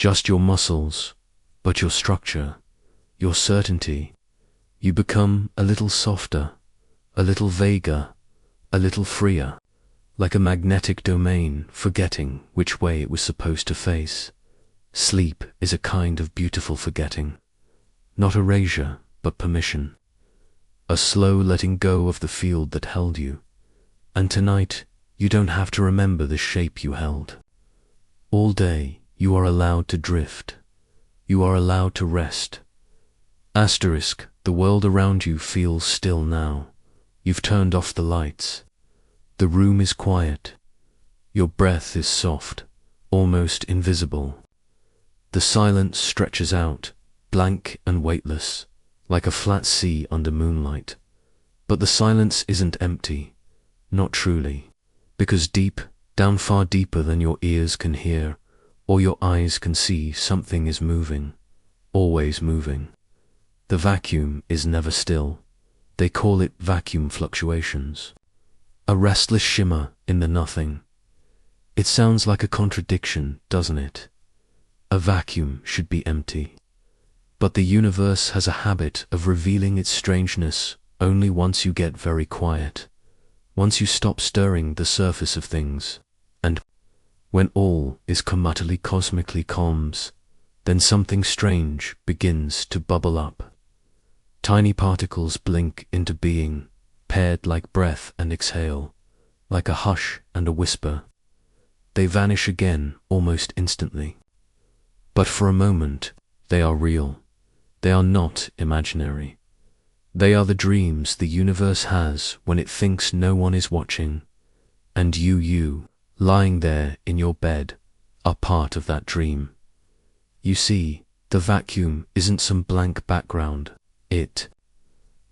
just your muscles, but your structure, your certainty. You become a little softer, a little vaguer, a little freer, like a magnetic domain forgetting which way it was supposed to face. Sleep is a kind of beautiful forgetting, not erasure, but permission, a slow letting go of the field that held you. And tonight, you don't have to remember the shape you held. All day, you are allowed to drift. You are allowed to rest. Asterisk, the world around you feels still now. You've turned off the lights. The room is quiet. Your breath is soft, almost invisible. The silence stretches out, blank and weightless, like a flat sea under moonlight. But the silence isn't empty, not truly, because deep, down far deeper than your ears can hear, or your eyes can see, something is moving, always moving. The vacuum is never still. They call it vacuum fluctuations. A restless shimmer in the nothing. It sounds like a contradiction, doesn't it? A vacuum should be empty. But the universe has a habit of revealing its strangeness only once you get very quiet, once you stop stirring the surface of things, and when all is utterly cosmically calms, then something strange begins to bubble up. Tiny particles blink into being, paired like breath and exhale, like a hush and a whisper. They vanish again almost instantly. But for a moment, they are real. They are not imaginary. They are the dreams the universe has when it thinks no one is watching, and you, lying there in your bed, are part of that dream. You see, the vacuum isn't some blank background. It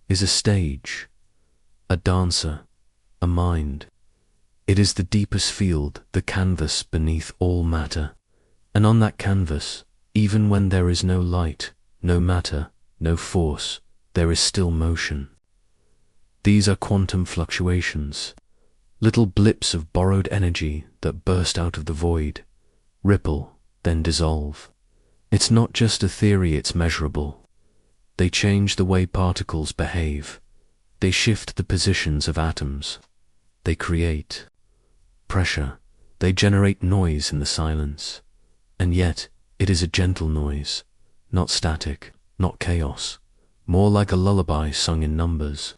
is a stage, a dancer, a mind. It is the deepest field, the canvas beneath all matter. And on that canvas, even when there is no light, no matter, no force, there is still motion. These are quantum fluctuations, little blips of borrowed energy that burst out of the void, ripple, then dissolve. It's not just a theory, it's measurable. They change the way particles behave. They shift the positions of atoms. They create pressure, They generate noise in the silence, and yet it is a gentle noise, not static, not chaos, more like a lullaby sung in numbers,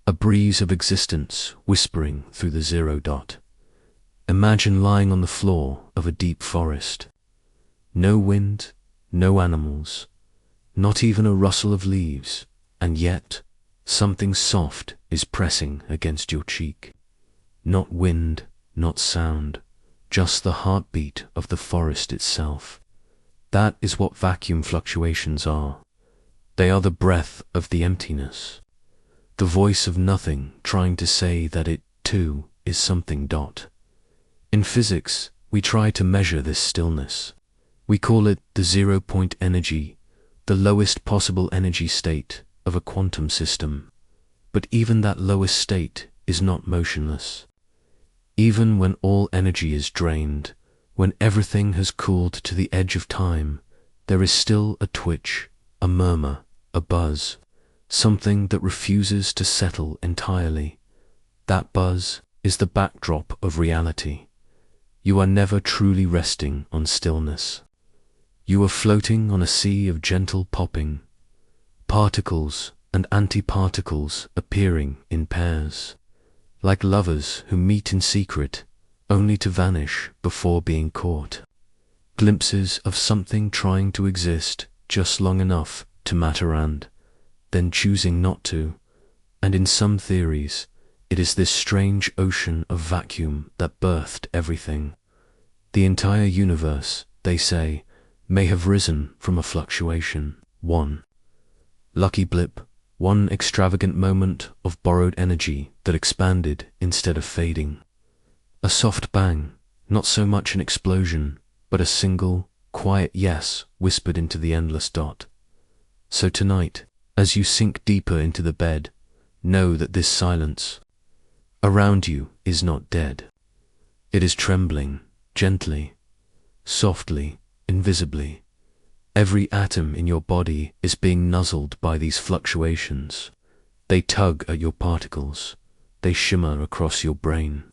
a breeze of existence whispering through the zero dot. Imagine lying on the floor of a deep forest. No wind, no animals, not even a rustle of leaves, and yet something soft is pressing against your cheek. Not wind, not sound, just the heartbeat of the forest itself. That is what vacuum fluctuations are. They are the breath of the emptiness, the voice of nothing trying to say that it, too, is something. In physics, we try to measure this stillness. We call it the zero-point energy, the lowest possible energy state of a quantum system. But even that lowest state is not motionless. Even when all energy is drained, when everything has cooled to the edge of time, there is still a twitch, a murmur, a buzz, something that refuses to settle entirely. That buzz is the backdrop of reality. You are never truly resting on stillness. You are floating on a sea of gentle popping, particles and antiparticles appearing in pairs, like lovers who meet in secret only to vanish before being caught. Glimpses of something trying to exist just long enough to matter and then choosing not to, and in some theories, it is this strange ocean of vacuum that birthed everything. The entire universe, they say, may have risen from a fluctuation. One lucky blip, one extravagant moment of borrowed energy that expanded instead of fading. A soft bang, not so much an explosion, but a single, quiet yes whispered into the endless dot. So tonight, as you sink deeper into the bed, know that this silence around you is not dead. It is trembling, gently, softly, invisibly. Every atom in your body is being nuzzled by these fluctuations. They tug at your particles. They shimmer across your brain.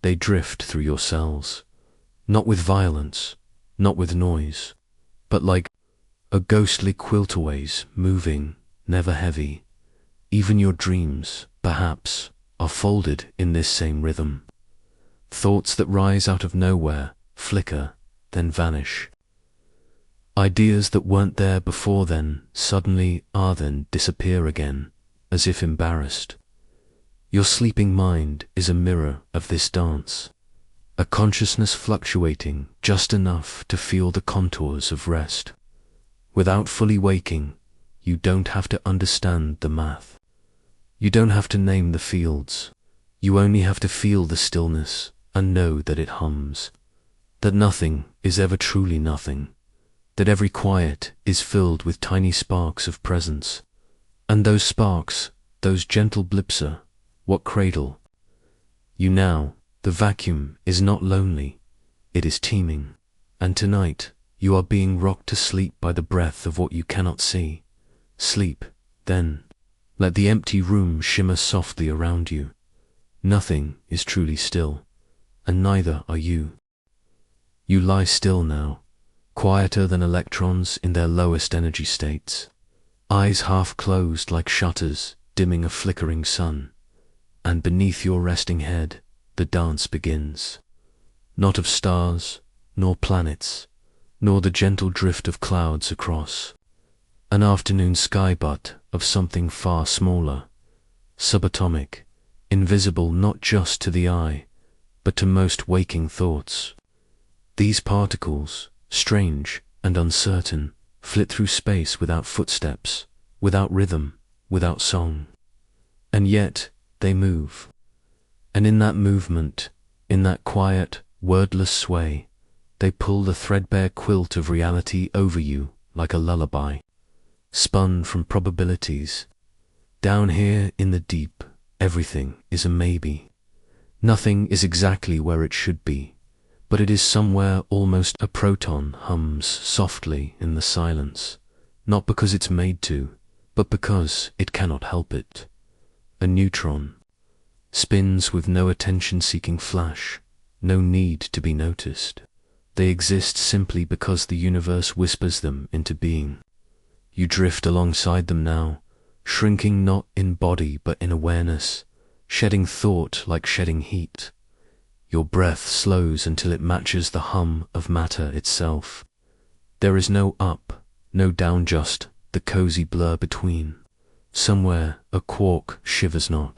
They drift through your cells. Not with violence, not with noise, but like a ghostly quilterways moving, never heavy. Even your dreams, perhaps, are folded in this same rhythm. Thoughts that rise out of nowhere, flicker, then vanish. Ideas that weren't there before then suddenly are, then disappear again, as if embarrassed. Your sleeping mind is a mirror of this dance, a consciousness fluctuating just enough to feel the contours of rest. Without fully waking, you don't have to understand the math. You don't have to name the fields. You only have to feel the stillness and know that it hums, that nothing is ever truly nothing, that every quiet is filled with tiny sparks of presence. And those sparks, those gentle blips are what cradle you now. The vacuum is not lonely, it is teeming. And tonight, you are being rocked to sleep by the breath of what you cannot see. Sleep, then. Let the empty room shimmer softly around you. Nothing is truly still, and neither are you. You lie still now, quieter than electrons in their lowest energy states, eyes half closed like shutters dimming a flickering sun, and beneath your resting head the dance begins, not of stars, nor planets, nor the gentle drift of clouds across an afternoon sky, but of something far smaller, subatomic, invisible not just to the eye, but to most waking thoughts. These particles, strange and uncertain, flit through space without footsteps, without rhythm, without song. And yet they move. And in that movement, in that quiet, wordless sway, they pull the threadbare quilt of reality over you like a lullaby, spun from probabilities. Down here in the deep, everything is a maybe. Nothing is exactly where it should be, but it is somewhere. Almost a proton hums softly in the silence, not because it's made to, but because it cannot help it. A neutron spins with no attention-seeking flash, no need to be noticed. They exist simply because the universe whispers them into being. You drift alongside them now, shrinking not in body but in awareness, shedding thought like shedding heat. Your breath slows until it matches the hum of matter itself. There is no up, no down, just the cozy blur between. Somewhere a quark shivers not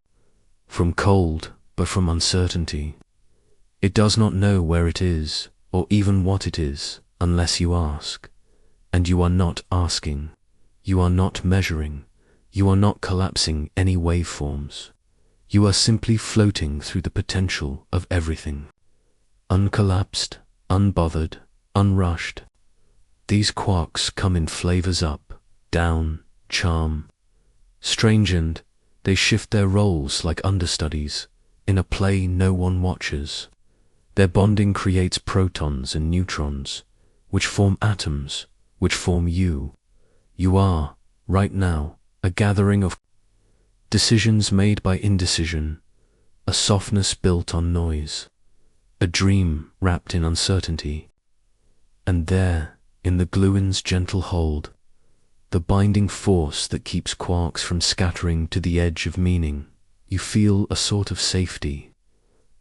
from cold, but from uncertainty. It does not know where it is, or even what it is, unless you ask. And you are not asking. You are not measuring. You are not collapsing any waveforms. You are simply floating through the potential of everything. Uncollapsed, unbothered, unrushed. These quarks come in flavors up, down, charm. Strange, and they shift their roles like understudies in a play no one watches. Their bonding creates protons and neutrons, which form atoms, which form you. You are, right now, a gathering of decisions made by indecision, a softness built on noise, a dream wrapped in uncertainty. And there, in the gluon's gentle hold, the binding force that keeps quarks from scattering to the edge of meaning, you feel a sort of safety.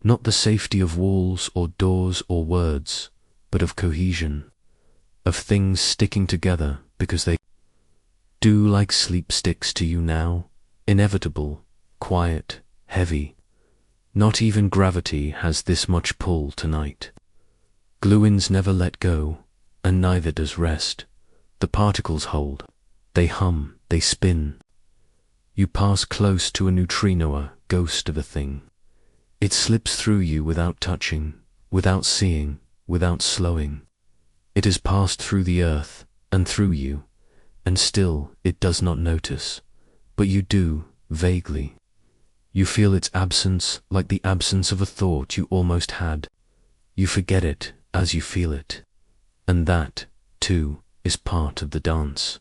Not the safety of walls or doors or words, but of cohesion, of things sticking together because they do, like sleep sticks to you now, inevitable, quiet, heavy. Not even gravity has this much pull tonight. Gluons never let go, and neither does rest. The particles hold. They hum, they spin. You pass close to a neutrino, a ghost of a thing. It slips through you without touching, without seeing, without slowing. It has passed through the earth and through you, and still it does not notice. But you do, vaguely. You feel its absence like the absence of a thought you almost had. You forget it as you feel it. And that, too, is part of the dance.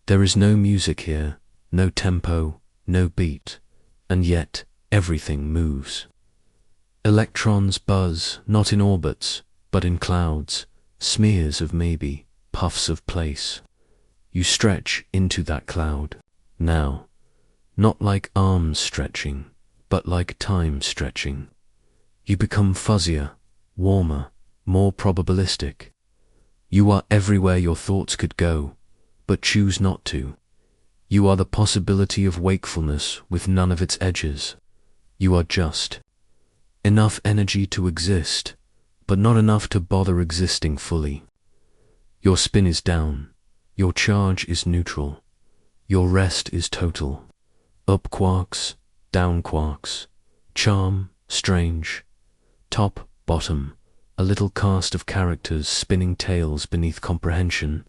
There is no music here, no tempo, no beat, and yet everything moves. Electrons buzz, not in orbits, but in clouds, smears of maybe, puffs of place. You stretch into that cloud, now, not like arms stretching, but like time stretching. You become fuzzier, warmer, more probabilistic. You are everywhere your thoughts could go, but choose not to. You are the possibility of wakefulness with none of its edges. You are just enough energy to exist, but not enough to bother existing fully. Your spin is down, your charge is neutral, your rest is total. Up quarks, down quarks, charm, strange, top, bottom, a little cast of characters spinning tales beneath comprehension.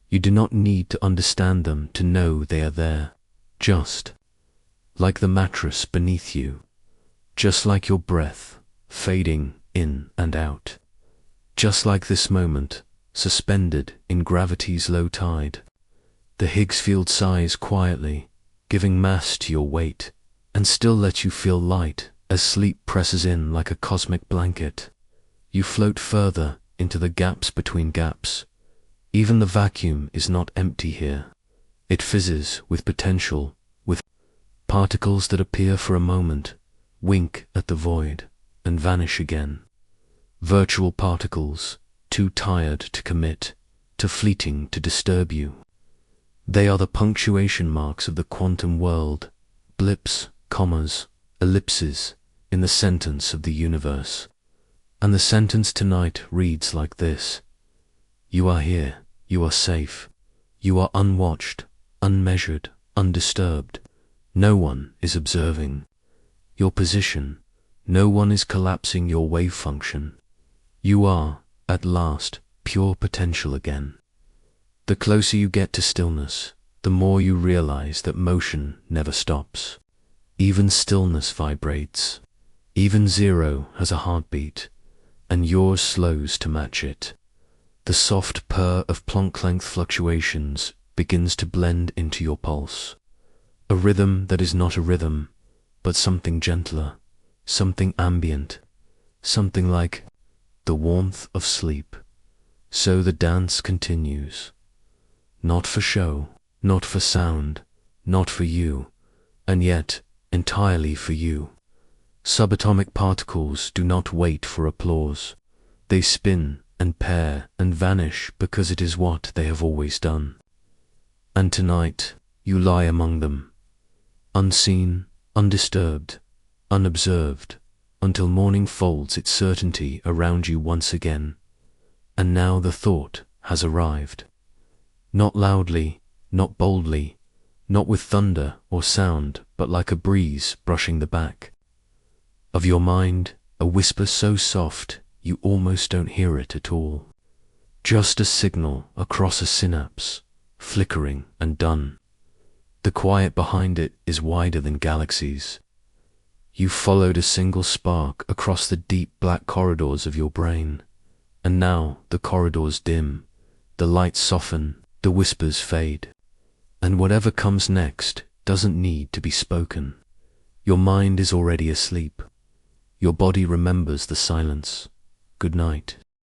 You do not need to understand them to know they are there, just like the mattress beneath you, just like your breath, fading in and out, just like this moment, suspended in gravity's low tide. The Higgs field sighs quietly, giving mass to your weight, and still lets you feel light as sleep presses in like a cosmic blanket. You float further into the gaps between gaps. Even the vacuum is not empty here. It fizzes with potential, with particles that appear for a moment, wink at the void, and vanish again. Virtual particles, too tired to commit, too fleeting to disturb you. They are the punctuation marks of the quantum world, blips, commas, ellipses, in the sentence of the universe. And the sentence tonight reads like this: you are here, you are safe, you are unwatched, unmeasured, undisturbed. No one is observing your position, no one is collapsing your wave function. You are, at last, pure potential again. The closer you get to stillness, the more you realize that motion never stops. Even stillness vibrates. Even zero has a heartbeat, and yours slows to match it. The soft purr of Planck-length fluctuations begins to blend into your pulse. A rhythm that is not a rhythm, but something gentler, something ambient, something like the warmth of sleep. So the dance continues. Not for show, not for sound, not for you, and yet entirely for you. Subatomic particles do not wait for applause. They spin and pair and vanish because it is what they have always done. And tonight you lie among them, unseen, undisturbed, unobserved, until morning folds its certainty around you once again. And now the thought has arrived. Not loudly, not boldly, not with thunder or sound, but like a breeze brushing the back of your mind, a whisper so soft you almost don't hear it at all. Just a signal across a synapse, flickering and done. The quiet behind it is wider than galaxies. You followed a single spark across the deep black corridors of your brain, and now the corridors dim, the lights soften, the whispers fade. And whatever comes next doesn't need to be spoken. Your mind is already asleep. Your body remembers the silence. Good night.